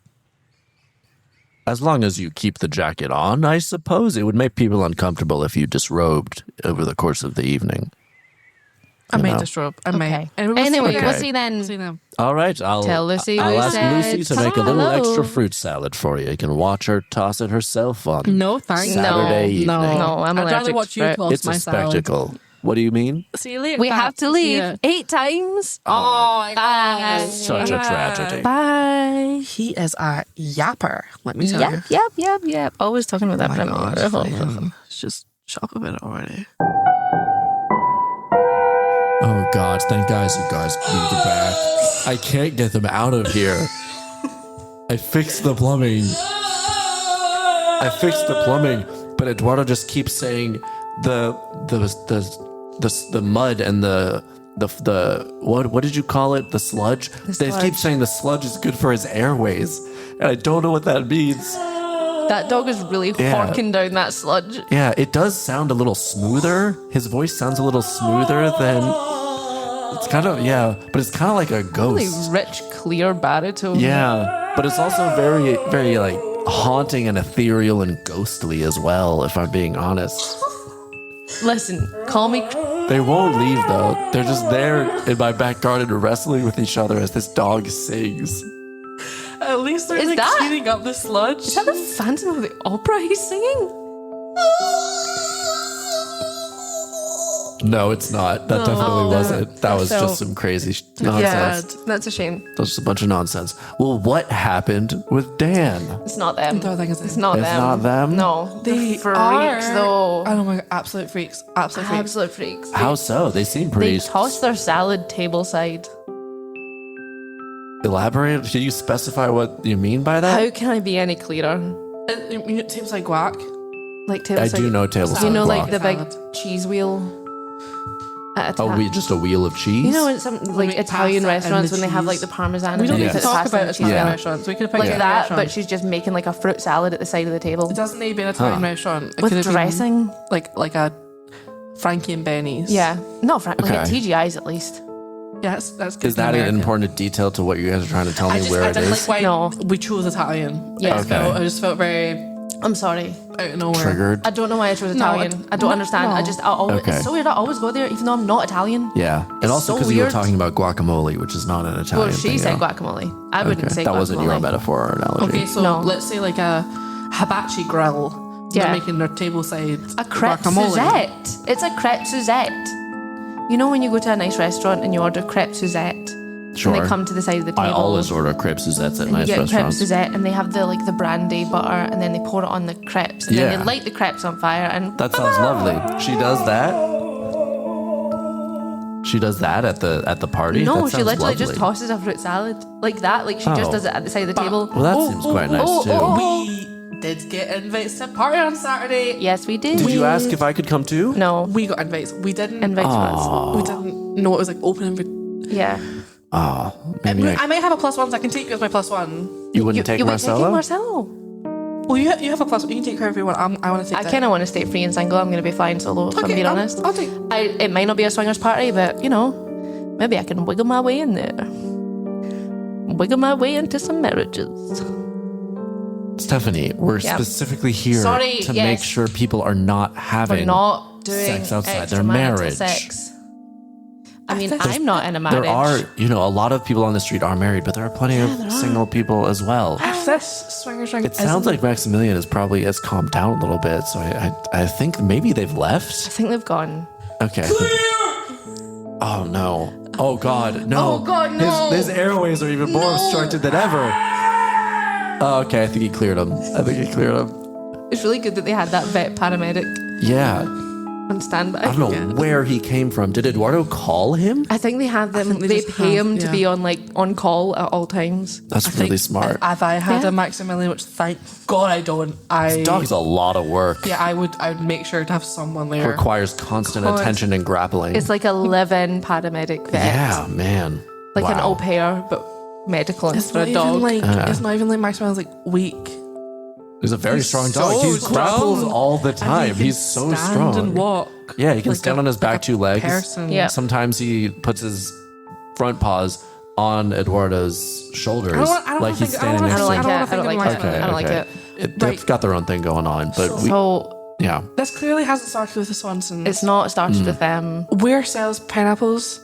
As long as you keep the jacket on, I suppose it would make people uncomfortable if you disrobed over the course of the evening. I You may know. disrobe. I Okay. may. Anyway, Okay. we'll see then. See them. All right, I'll Tell Lucy I'll we ask said Lucy to make a little hello. extra fruit salad for you. You can watch her toss it herself on No, thanks. Saturday evening. No, I'm I'd allergic rather watch to you fruit. toss It's my a salad. spectacle. What do you mean? See you later. We have to leave Yeah. 8 times. Oh, Bye. Such a tragedy. Bye. He is a yapper, let me tell you. Yep. Always talking about that. Oh my but God. I'm- It's just shop a bit already. Oh God! Thank guys, you guys moved it back. I can't get them out of here. I fixed the plumbing. But Eduardo just keeps saying the mud and the what did you call it? The sludge. They sludge. keep saying the sludge is good for his airways, and I don't know what that means. That dog is really Yeah. horking down that sludge. Yeah, it does sound a little smoother. His voice sounds a little smoother than. It's kind of but it's kind of like a Really ghost. rich, clear baritone. Yeah, but it's also very, very like haunting and ethereal and ghostly as well, if I'm being honest. Listen, call me. They won't leave though. They're just there in my back garden wrestling with each other as this dog sings. At least they're Is like that- cleaning up the sludge. Is that the Phantom of the Opera he's singing? No, it's not. That definitely wasn't. That was So- just some crazy nonsense. That's a shame. That was just a bunch of nonsense. Well, what happened with Dan? It's not them. don't think it's them. It's not It's them. not them? No, They freaks are. though. Oh my God, absolute freaks. Absolute freaks. Absolute freaks. How so? They seem They pretty. toss their salad table side. Elaborate? Can you specify what you mean by that? How can I be any clearer? It seems like guac. Like table I side. do know table You side know, guac. like the big Salad. cheese wheel. at a Oh, time. just a wheel of cheese? You know, in some like make Italian pasta and restaurants the when they have like cheese. the parmesan We and don't then need they to put talk pasta about and cheese Italian on it. restaurants. We could have Like picked that, but she's just making like a fruit salad at the side of the table It doesn't need to be an Italian restaurant. It with could have dressing. been like a Frankie and Benny's. Yeah, not like Okay. at TGI's at least. Yeah, that's good. Is that an American. important detail to what you guys are trying to tell me where I it didn't is? like why No. we chose Italian. Yeah. Okay. I just felt very I'm sorry. out of nowhere. Triggered? I don't know why I chose No, Italian. I don't understand. no. I always, Okay. it's so weird. I always go there even though I'm not Italian. Yeah. And It's also so because you were weird. talking about guacamole, which is not an Italian Well, she thing. said yeah. guacamole. I wouldn't Okay. say That guacamole. wasn't your metaphor or analogy. Okay, so No. let's say like a hibachi grill. Yeah. They're making their table side A crepe guacamole. Suzette. It's a crepe Suzette. You know when you go to a nice restaurant and you order crepe Suzette? Sure. And they come to the side of the table. I always order crepe Suzettes at and nice you get crepe restaurants. Suzette and they have the like the brandy butter and then they pour it on the crepes and Yeah. then they light the crepes on fire and That sounds lovely. She does that? She does that at the party? no, That she sounds literally just lovely. tosses a fruit salad like that. Like she just Oh. does it at the side of the table. Well, that seems quite nice too. We did get invites to a party on Saturday. Yes, we did. Did you ask if I could come too? No, We got invites. We didn't. invite us. We didn't know it was like open invitation. Yeah. Oh, maybe I might have a +1, so I can take you as my +1. you wouldn't take you Marcelo? Marcelo. Well, you have a +1. You can take her if you want. I want to take I that. kind of want to stay free and single. I'm going to be flying solo, if I'm being honest. I'll take. It might not be a swingers party, but you know, maybe I can wiggle my way in there. Wiggle my way into some marriages. Stephanie, we're Yeah. specifically here Sorry, to yes. make sure people are not having We're not doing sex outside their extramarital marriage. Sex. I mean, I'm not in a marriage. There are, a lot of people on the street are married, but there are plenty of single people as well. If this swingers ring It sounds like Maximilian is probably has calmed down a little bit, so I think maybe they've I left. think they've gone. Okay. Oh no. Oh God, no. Oh, God, no. His airways are even more obstructed than ever. Oh, okay, I think he cleared them. It's really good that they had that vet paramedic Yeah. on standby. I don't know where he came from. Did Eduardo call him? I think they have them. think They they just pay have- him to yeah. be on call at all times. That's really smart. If I had Yeah. a Maximilian, which thank God I don't, Dog's a lot of work. yeah, I would make sure to have someone there. Requires constant attention and grappling. It's like a live-in paramedic vet. Yeah, man. Like an Wow. au pair, but medical It's instead not of dog. even like it's not even like Maximilian's like weak. He's a very He's strong so dog. He strong. grapples all the And he time. can He's so stand strong. and walk. Yeah, he can like stand a- on his back like a 2 legs. person. Yeah. Sometimes he puts his front paws on Eduardo's shoulders, I don't like he's think- standing I next I don't to like him. it. wanna I think don't like of it. Maximilian. I don't like it. They've Right. got their own thing going on, but So yeah. This clearly hasn't started with the Swansons. it's not started Mm. with them. Where sells pineapples?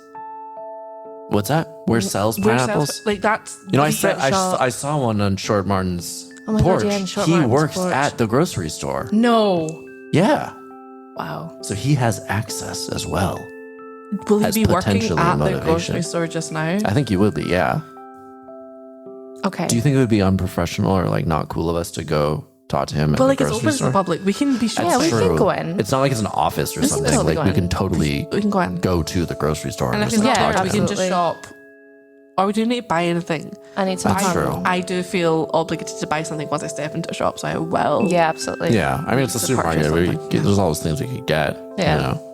What's that? Where sells Where pineapples? sells like that's I shop. saw one on Short Martin's Oh my God, porch. yeah, in Short He Martin's works porch. at the grocery store. No. Yeah, Wow. so he has access as well. will he has be working potentially at the motivation. grocery store just now? I think he would be. Yeah. Okay. Do you think it would be unprofessional or like not cool of us to go talk to him? But at like the it's grocery open to store? the public. We can be sure. Yeah, we True. can go in. It's not like it's an office or can something. totally Like go we can in. totally we can go in. go to the grocery store And and if just he's not Yeah, talk there, to we him. can just absolutely. shop. Or we do need to buy anything. I need some That's time. true. I do feel obligated to buy something once I step into a shop, so I will. Yeah, absolutely. Yeah, I mean it's a To purchase supermarket. something. There's all those things we could get. Yeah. You know?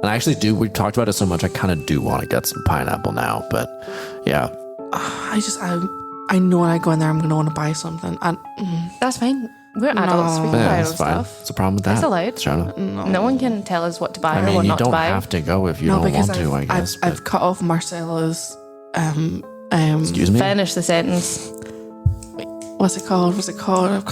And I actually do. We've talked about it so much. I kind of do want to get some pineapple now. But yeah, I know when I go in there, I'm going to want to buy something. And That's fine. We're adults. We can buy yeah, our own that's fine. stuff. What's the problem with that? It's allowed. Shona? No one can tell us what to buy I or mean, what you not to don't buy. have to go if you no, don't because want to. I guess. I've but- cut off Marcelo's. Excuse me. Finish the sentence. What's it called? I've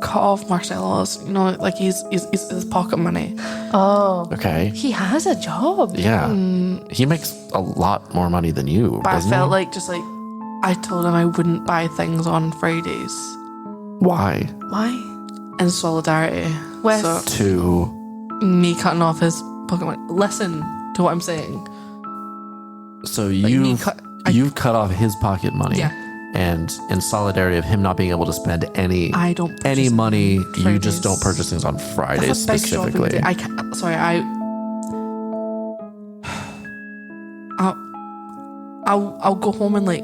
cut off Marcelo's. You know, like he's his pocket money. Oh. Okay. He has a job. Yeah. He makes a lot more money than you. But I doesn't felt he? like I told him I wouldn't buy things on Fridays Why? Why? in solidarity With- so To me cutting off his pocket money. Listen to what I'm saying. so me you've cut off his pocket money. Yeah. And in solidarity of him not being able to spend any I don't any purchase money, you Fridays. just don't purchase things on Fridays That's a big shopping specifically. day. I can't. Sorry, I'll go home and like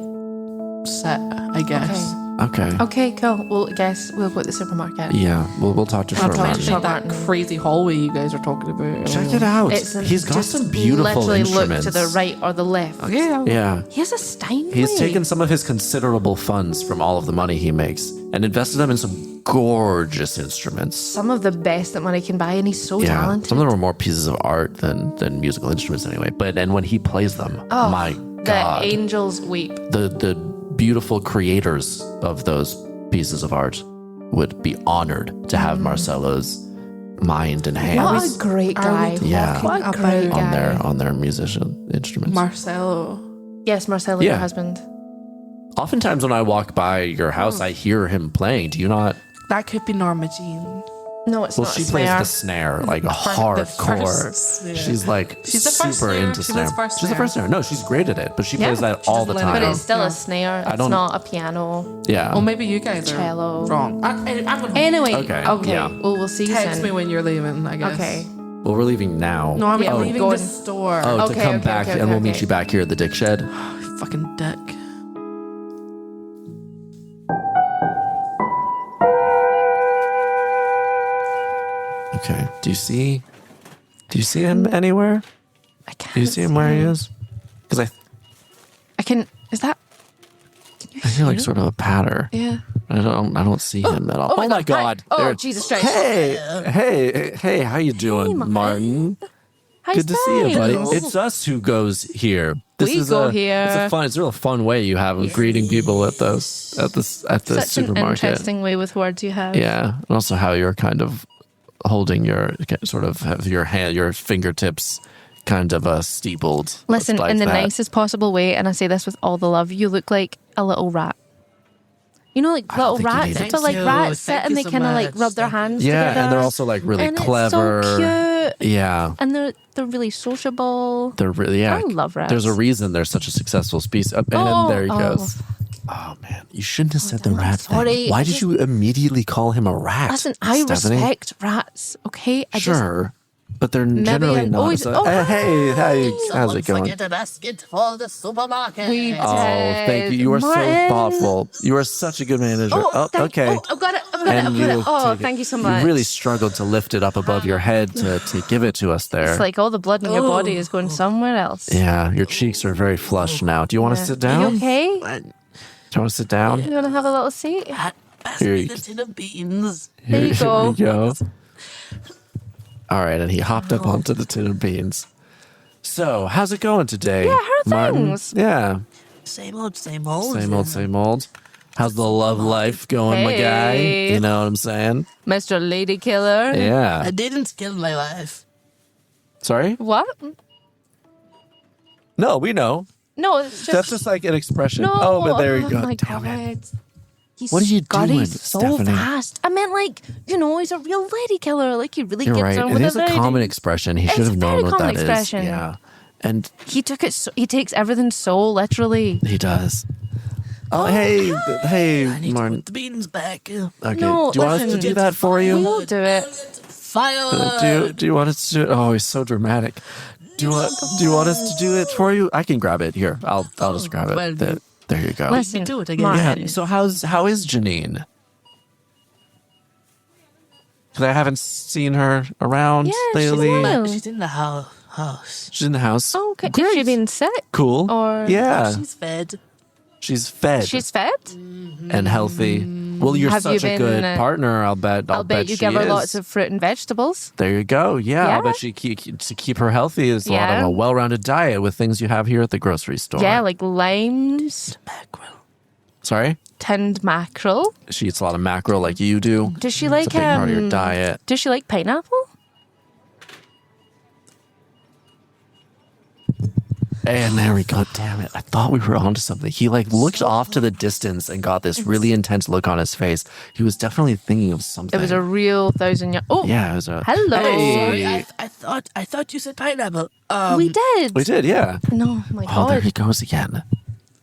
sit. I guess. Okay. Okay. Okay, cool. Well, I guess we'll go to the supermarket. Yeah, we'll talk to I'm Shona trying to Martin. think that crazy hallway you guys are talking about. Check it out. He's got just some beautiful literally instruments. look to the right or the left. Okay. Yeah. He has a Steinway. He's taken some of his considerable funds from all of the money he makes and invested them in some gorgeous instruments. some of the best that money can buy, and he's so Yeah, talented. some of them are more pieces of art than musical instruments anyway. And when he plays them, my the God, angels weep. the beautiful creators of those pieces of art would be honored to have Marcelo's mind and hands What a great guy. Yeah. What a great about guy. on their musician instruments. Marcelo. Yes, Marcelo, Yeah. your husband. Oftentimes when I walk by your house, I hear him playing. Do you not? That could be Norma Jean. No, it's Well, not she a plays snare. the snare like The hardcore. first snare. She's like She's the first super snare. into She snare. was first She's the snare. first snare. No, she's great at it, but she Yeah. plays that She all the doesn't let it time. But it's still Yeah. a snare. It's don't- not a piano. Yeah. Well, maybe you guys are Cello. wrong. I'm gonna Anyway, Okay, okay. yeah. Well, we'll see you text soon. me when you're leaving, I guess. Okay. Well, we're leaving now. No, I'm Yeah, we're leaving going- the store. Oh, to Okay, come okay, back, okay, and we'll okay, meet okay. you back here at the Dick Shed. Fucking dick. Okay. Do you see him anywhere? I can't. Do you see him where he is? Because I can. Is that? I hear like sort of a patter. Yeah. I don't see him at all. Oh my God. Hi. Oh, There- Jesus Christ. Hey, how you doing, Martin? Hi, Good to see you, buddy. Styles. It's us who goes here. We go here. It's a real fun way you have of greeting people at the Such an supermarket. interesting way with words you have. Yeah, and also how you're kind of holding your sort of have your fingertips kind of steepled. Listen, like in the that. nicest possible way, and I say this with all the love, you look like a little rat. You know, like I don't little think you rats, need it. but like Thank you. rats sit Thank and you they so kind of like much. rub their hands Yeah, together. and they're also like really and clever. It's so cute. Yeah. And they're really sociable. They're really I love rats. There's a reason they're such a successful species. And there he goes. Oh man, you shouldn't have said the rat thing. sorry. Why I did just- you immediately call him a rat? Listen, I Stephanie? respect rats, okay? I just, Sure, but they're generally I not. always- So, oh, hey, how's it going? Forget a basket for the supermarket. We Oh, thank you. You are so Martin. thoughtful. You are such a good manager. Okay. I've got it. I've got it. Oh, take it. thank you so much. You really struggled to lift it up above your head to give it to us there. It's like all the blood in your body is going somewhere else. Yeah, your cheeks are very flushed now. Do you want to sit Are down? you okay? Do you want to sit down? You want to have a little seat? Pass Here me you- the tin of beans. There you go. Here we go. All right, and he hopped up onto the tin of beans. So, how's it going today? Yeah, how are Martin? things? Yeah, Same old, same old. same old, same old. How's the love life going, my guy? Hey. You know what I'm saying? Mr. Lady Killer. Yeah. I didn't kill my wife. Sorry? What? No, we know. No, it's just. That's just like an expression. no. Oh, but there you Oh go. my Damn it. God. He's What are you scuddy doing, so Stephanie? fast. I meant like, he's a real lady killer. Like he really You're gets right. on It with is a lady. common expression. He It's should have a known very what common that is. expression. Yeah. And He took it. He takes everything so literally. he does. Oh, hey, I need to Martin. put the beans back. Okay. No, do you want us to listen. do that for you? We'll do it. Fire! Do you want us to do it? Oh, he's so dramatic. Do you want us to do it for you? I can grab it here. I'll just grab it. well, There you go. Listen, do it again. Martin. Yeah. So how is Janine? Because I haven't seen her around Yeah, she's lately. well. She's in the house. She's in the house. Oh, okay. Great. Has she been sick? Cool. Or- yeah, She's fed. she's fed She's fed. and healthy. Well, you're Have you such a been, good partner. I'll bet. I'll bet you she give her is. lots of fruit and vegetables. There you go. Yeah, Yeah. I'll bet she to keep her healthy is a lot of Yeah. a well-rounded diet with things you have here at the grocery store. Yeah, like limes, Mackerel. Sorry, tinned mackerel. she eats a lot of mackerel like you do. Does she It's like a big part of your diet. Does she like pineapple? And there we go. Damn it. I thought we were onto something. He looked off to the distance and got this really intense look on his face. He was definitely thinking of something. It was a real 1,000 year. Oh, Yeah, it was a Hello. Hey. Sorry, I thought you said pineapple. we did. We did, yeah. No, my Oh, there God. he goes again.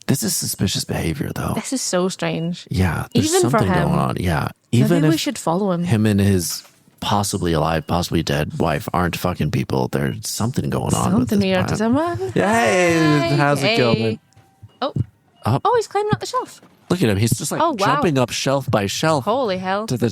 This is suspicious behavior though. This is so strange. Yeah, there's Even for something him. going on. Yeah. Even Maybe if we should follow him. him and his possibly alive, possibly dead wife aren't fucking people, there's something going on with Something this weird. plan. Is that Yeah, hey, how's it going? Oh. Up. Oh, he's climbing up the shelf. Look at him. He's just like Oh, wow. jumping up shelf by shelf Holy hell. to the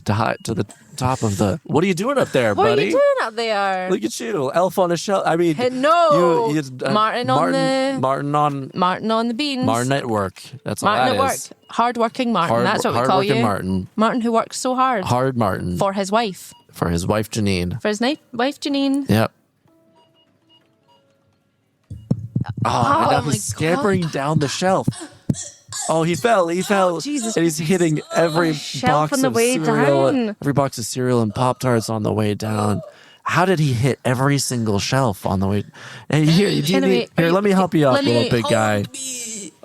top of the. What are you doing up there, What buddy? are you doing up there? Look at you, elf on a shelf. I mean, No. Martin on the beans. Martin at work. That's all Martin that at work. is. Hard-working Martin. That's what we call you. Hard-working Martin. Martin who works so hard. Hard Martin For his wife. for his wife Janine. For his wife, Janine. Yep. Oh, and now my he's scampering down the shelf. Oh, he fell. He fell. Jesus. And he's hitting every Shelf box on the of way cereal. down. Every box of cereal and Pop-Tarts on the way down. How did he hit every single shelf on the way? And here, Anyway, let me help you out, let me- little big guy.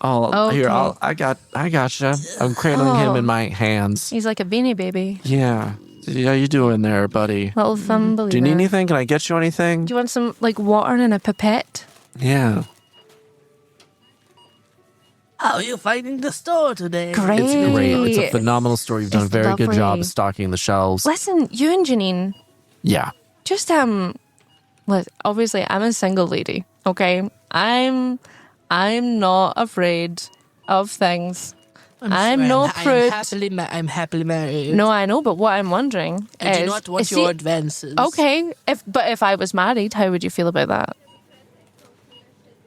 Oh, here, Okay. I gotcha. I'm cradling him in my hands. He's like a beanie baby. Yeah. How you doing there, buddy? Little thumb believer. Do you need anything? Can I get you anything? Do you want some like water and a pipette? Yeah. How are you finding the store today? Great. It's great. It's a phenomenal store. You've done a It's very good job lovely. stocking the shelves. Listen, you and Janine, Yeah. just obviously I'm a single lady, okay? I'm not afraid of things. I'm no prude. I'm happily married. No, I know, but what I'm wondering I is do not want is your he- advances. Okay, if I was married, how would you feel about that?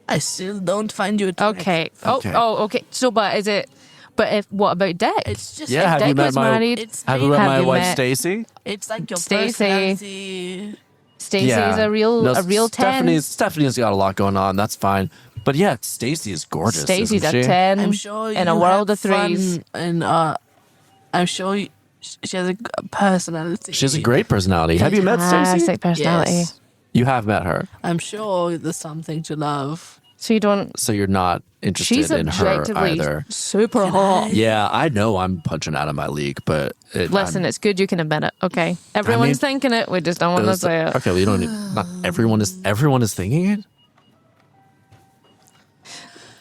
I still don't find you attractive. Okay. Okay. Okay. So, but is it? But what about Dick? It's just Yeah, like have you Dick met was my married. It's Have you met Have my you wife met- Stacy? It's like your Stacey. personality. Stacey's a real No, 10. Stephania's got a lot going on. That's fine. But yeah, Stacy is gorgeous. Stacey's isn't a she? 10 I'm sure in a you world have of threes. fun And I'm sure she has a personality. She has a great personality. Have you met Stacy? Fantastic personality. Yes. You have met her, I'm sure there's something to love. So you don't. so you're not interested She's in her objectively either. super hot. Yeah, I know I'm punching out of my league, but Listen, it's good you can admit it. Okay, everyone's thinking it. We just don't want to say it. Okay, well, you don't need. Not everyone is thinking it.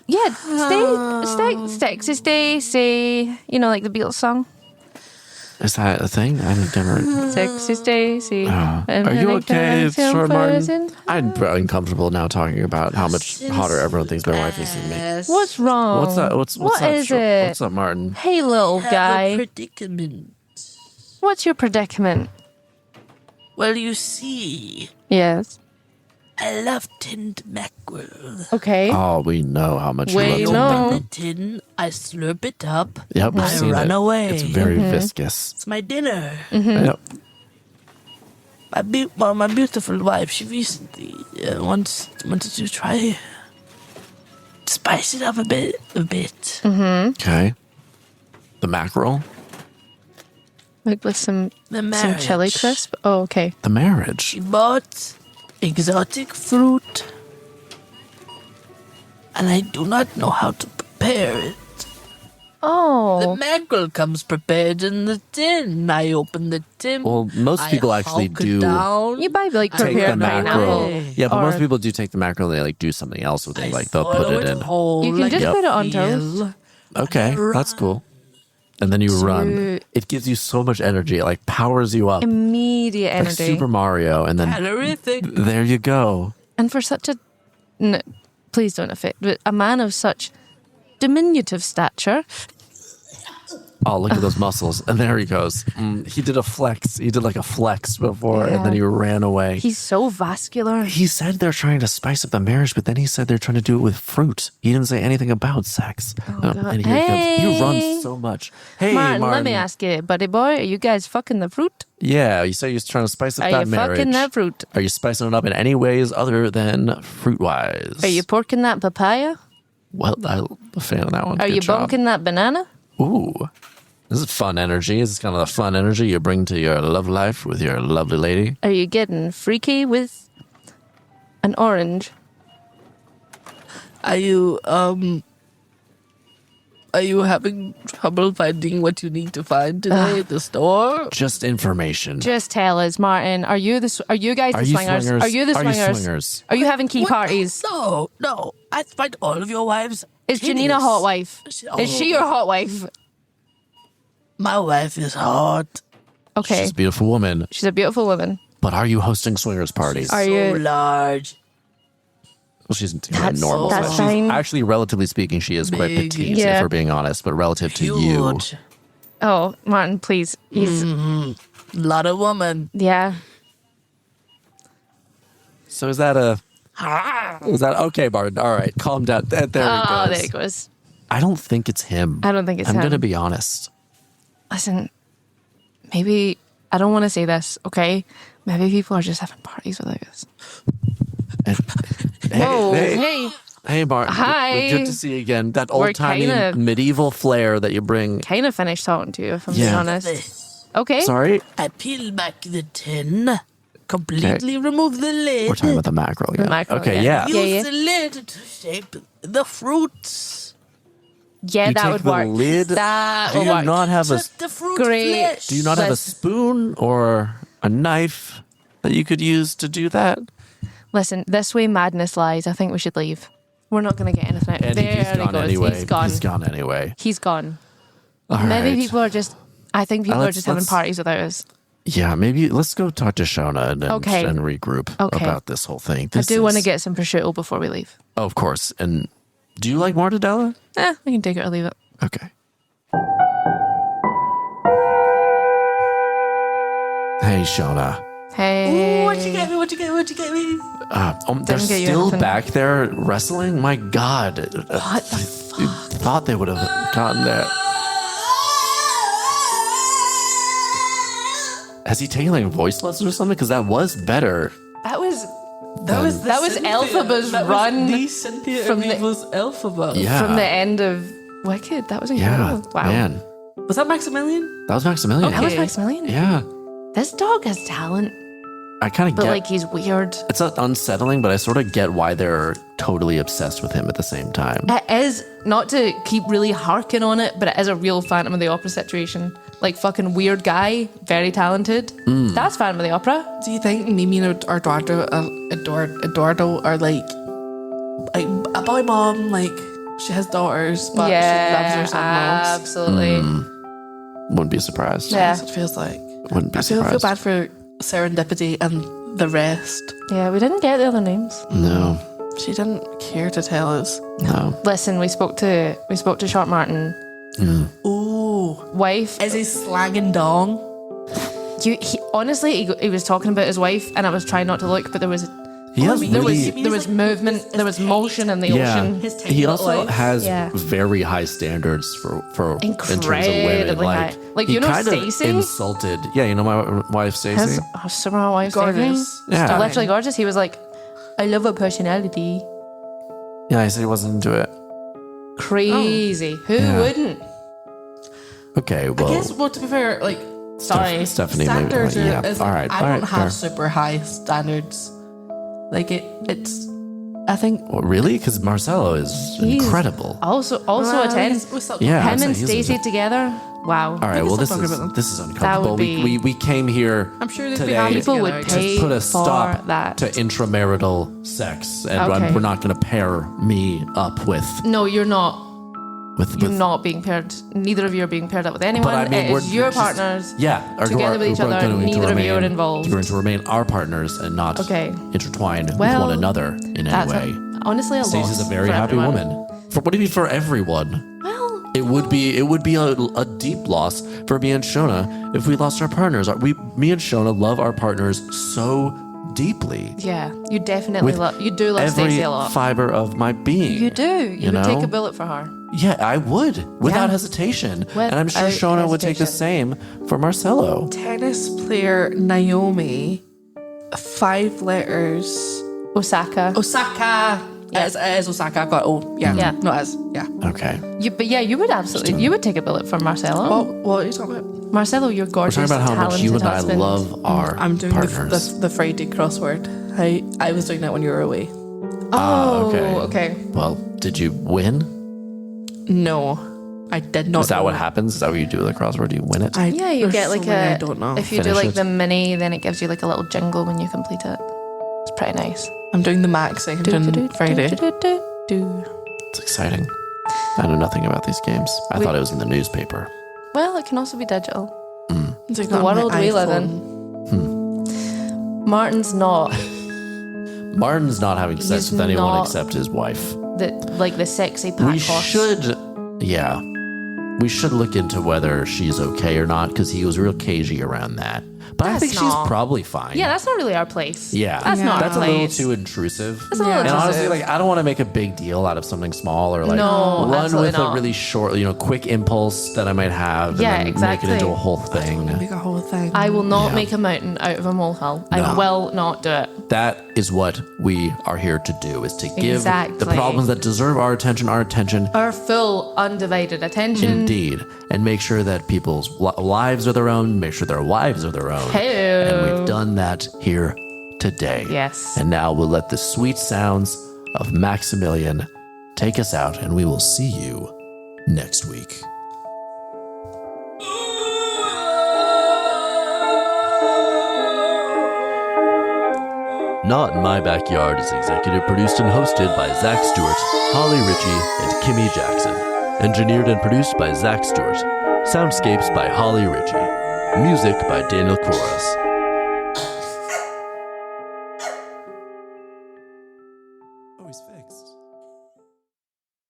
Yeah, Stacey, Stacey. You know, like the Beatles song. Is that a thing? I've never. Sexy Stacey. Are you okay, Short Martin? I'm uncomfortable now talking about how much hotter everyone thinks my wife is than me. What's wrong? What's that? What's What that, is Short- it? What's up, Martin? Hey, little Have a guy. predicament. What's your predicament? Well, you see, Yes. I love tinned mackerel. Okay. Oh, we know how much We you love know. Open the tin, I slurp it up. Yep, we've I seen run it. away. It's very viscous. It's my dinner. Yep. My beautiful wife, she recently wanted to try spice it up a bit. Okay. The mackerel, Like with some The chili marriage. crisp. Oh, okay. the marriage. She bought exotic fruit, and I do not know how to prepare it. The Oh. mackerel comes prepared in the tin. I open the tin. Well, most I people actually hulk it do down. You buy like Take take the prepared mackerel. pineapple. Yeah, but Or- most people do take the mackerel and they like do something else with it. Like they'll put swallow it in. whole You can like just a put it on peel. toast. Okay, that's cool. And then you run. To- It gives you so much energy. It like powers you up. Immediate Like energy. Super Mario. And then Calorific. there you go. And for such a. Please don't affect. But a man of such diminutive stature. Oh, look at those muscles. And there he goes. He did a flex. He did like a flex before, and then he ran away. He's so vascular. He said they're trying to spice up the marriage, but then he said they're trying to do it with fruit. He didn't say anything about sex. God. And here he comes. You Hey. run so much. Hey, Martin, Martin. let me ask you, buddy boy, are you guys fucking the fruit? Yeah, you say you're trying to spice up Are that you marriage. fucking that fruit? Are you spicing it up in any ways other than fruit-wise? Are you porking that papaya? Well, I'm a fan of that one. Are Good you job. bunking that banana? Ooh. This is fun energy. This is kind of the fun energy you bring to your love life with your lovely lady. Are you getting freaky with an orange? Are you having trouble finding what you need to find today at the store? Just information. Just tell us, Martin. Are you guys Are the you swingers? swingers? Are you the Are you swingers? swingers? Are you having key What? parties? No. I find all of your wives. Is Janina hideous. hot wife? Oh. Is she your hot wife? My wife is hot. Okay. She's a beautiful woman. She's a beautiful woman. But are you hosting swingers parties? Are So you? large. Well, she's That's- normal. that's size. fine. She's actually, relatively speaking, she is quite Big. petite, Yeah. if we're being honest. But relative to you, Huge. Oh, Martin, please. He's Lot of woman. yeah. so is that okay, Martin? All right, calm down. There he Oh, goes. there he goes. I don't think it's him. I don't think it's I'm him. gonna be honest. Listen, maybe I don't want to say this, okay? Maybe people are just having parties without us. Whoa, hey. Hey, Martin. Hi. Good to see you again. That We're old-timey kinda- medieval flair that you bring. Kind of finished talking to you, if I'm being Yeah. honest. Okay. Sorry? I peel back the tin, completely remove the lid. We're talking about the mackerel, yeah. The mackerel, okay, yeah. yeah. Use the lid to shape the fruits. Yeah, You that take would the work. lid- That Do would you work. not have a Just the fruit Great. flesh. Do you not have a Let's- spoon or a knife that you could use to do that? Listen, this way madness lies. I think we should leave. We're not going to get anything out. And There he's he gone goes. anyway. He's gone. He's gone anyway. He's gone. All Maybe right. people are just. I think people are Let's- just having let's- parties without us. Yeah, maybe let's go talk to Shona and Okay. and regroup Okay. about this whole thing. I This do want to is- get some prosciutto before we leave. Oh, of course. And do you like mortadella? I can take it or leave it. Okay. Hey, Shona. Hey. Ooh, what you get me? What you get me? What you get me? They're get you still anything. back there wrestling? My God. What the I thought they would have gotten there. Has he taken like voice lessons or something? Because that was better. That was. That was Elphaba's run the Cynthia from the- Erivo's Elphaba. Yeah. from the end of Wicked. That was Yeah. incredible. Wow. Man. Was that Maximilian? That was Maximilian. That was Okay. Maximilian. Yeah. This dog has talent, I kind of but get like he's weird. it's not unsettling, but I sort of get why they're totally obsessed with him at the same time. It is, not to keep really harking on it, but it is a real Phantom of the Opera situation. Like fucking weird guy, very talented. That's Phantom of the Opera. Do you think Mimi and Eduardo are like a boy mom? Like she has daughters, but she loves her son most. absolutely. Wouldn't be surprised. Yeah. That's what it feels like. Wouldn't be I feel surprised. bad for Serendipity and the rest. Yeah, we didn't get the other names. No. She didn't care to tell us. No. Listen, we spoke to Short Martin. Ooh, Wife. is he slagging dong? Honestly, he was talking about his wife, and I was trying not to look, but there was He has mean, really there was movement, there was motion in the ocean. His tiny He little also life. has Yeah. very high standards for in terms of women. Incredibly high. Like, he you know kind of Stacey? insulted. Yeah, you know my wife Stacey. His summer wife, Gorgeous. Yeah. Stunning. literally gorgeous. He was like, "I love her personality." Yeah, I said he wasn't into it. Crazy. Who Yeah. wouldn't? Okay, I well, guess, well, to be fair, like, Sorry. Stephanie. Maybe, standards are. yeah. Is, All right. I all don't right, have fair. super high standards. Like it's. I think. Well, really? Because Marcelo is He's- incredible. Also a 10. Yeah. Him I'd say and he's Stacey a- together. Wow. All right. Well, stop talking about them. this is uncomfortable. would be- We came here. I'm sure they'd today be happy People together, would I guess. pay put a for stop that. to intramarital sex, and Okay. we're not going to pair me up with No, you're not. with. You're not being paired. Neither of you are being paired up with anyone. But I mean, it is your just- partners. Yeah, together with each we're other, going to neither of you are remain- involved. We're going to remain our partners and not Okay. intertwine with Well, one another in any That's way. honestly a loss. Stacey's a very for happy everyone. woman. For what do you mean for everyone? Well, It would be a deep loss for me and Shona if we lost our partners. Me and Shona love our partners so deeply. yeah, you definitely With love. You do love Every Stacey a lot. fiber of my being. You do. You would take know? a bullet for her. Yeah, I would without Yeah. hesitation, and I'm sure Without Shona would take the hesitation. same for Marcelo. Tennis player Naomi, 5 letters. Osaka. Osaka. Yeah. It is Osaka. I've got O. Yeah. Yeah. No, it is. Yeah. Okay, But yeah, you would absolutely. You would take a bullet for Marcelo. What are you talking about? Marcelo, you're we're gorgeous. talking about how much you and talented I husband. love our I'm doing partners. the Friday crossword. I was doing that when you were away. Oh, okay. okay. Well, did you win? No, I did not. Is that know what happens? Is that what you do with the crossword? Do you win it? Yeah, you there's get so like many a. I don't know. If you do Finish like it. the mini, then it gives you like a little jingle when you complete it. It's pretty nice. I'm doing the max second on Friday. It's exciting. I know nothing about these games. I thought it was in the newspaper. Well, it can also be digital. It's like The on my world we live iPhone. in. Martin's not. Martin's not having sex He's with anyone not- except his wife. The sexy pack We horse. should look into whether she's okay or not, because he was real cagey around that. But I That's think she's not- probably fine. Yeah, that's not really our place. Yeah. That's not That's our a little place. too intrusive. That's a little And honestly, intrusive. I don't want to make a big deal out of something small, or No, run absolutely with not. a really short, quick impulse that I might have, Yeah, and then exactly. make it into a whole thing. Make a whole thing. I will not Yeah. make a mountain out of a molehill. I No. will not do it. That is what we are here to do: is to give Exactly. the problems that deserve our attention, Our full, undivided attention. indeed, and make sure that people's lives are their own. Make sure their wives are their own. Hey-o. And we've done that here today. Yes. And now we'll let the sweet sounds of Maximilian take us out, and we will see you next week. Not in My Backyard is executive produced and hosted by Zach Stewart, Holly Ritchie, and Kimi Jackson. Engineered and produced by Zach Stewart. Soundscapes by Holly Ritchie. Music by Daniel Koras. Oh, he's fixed.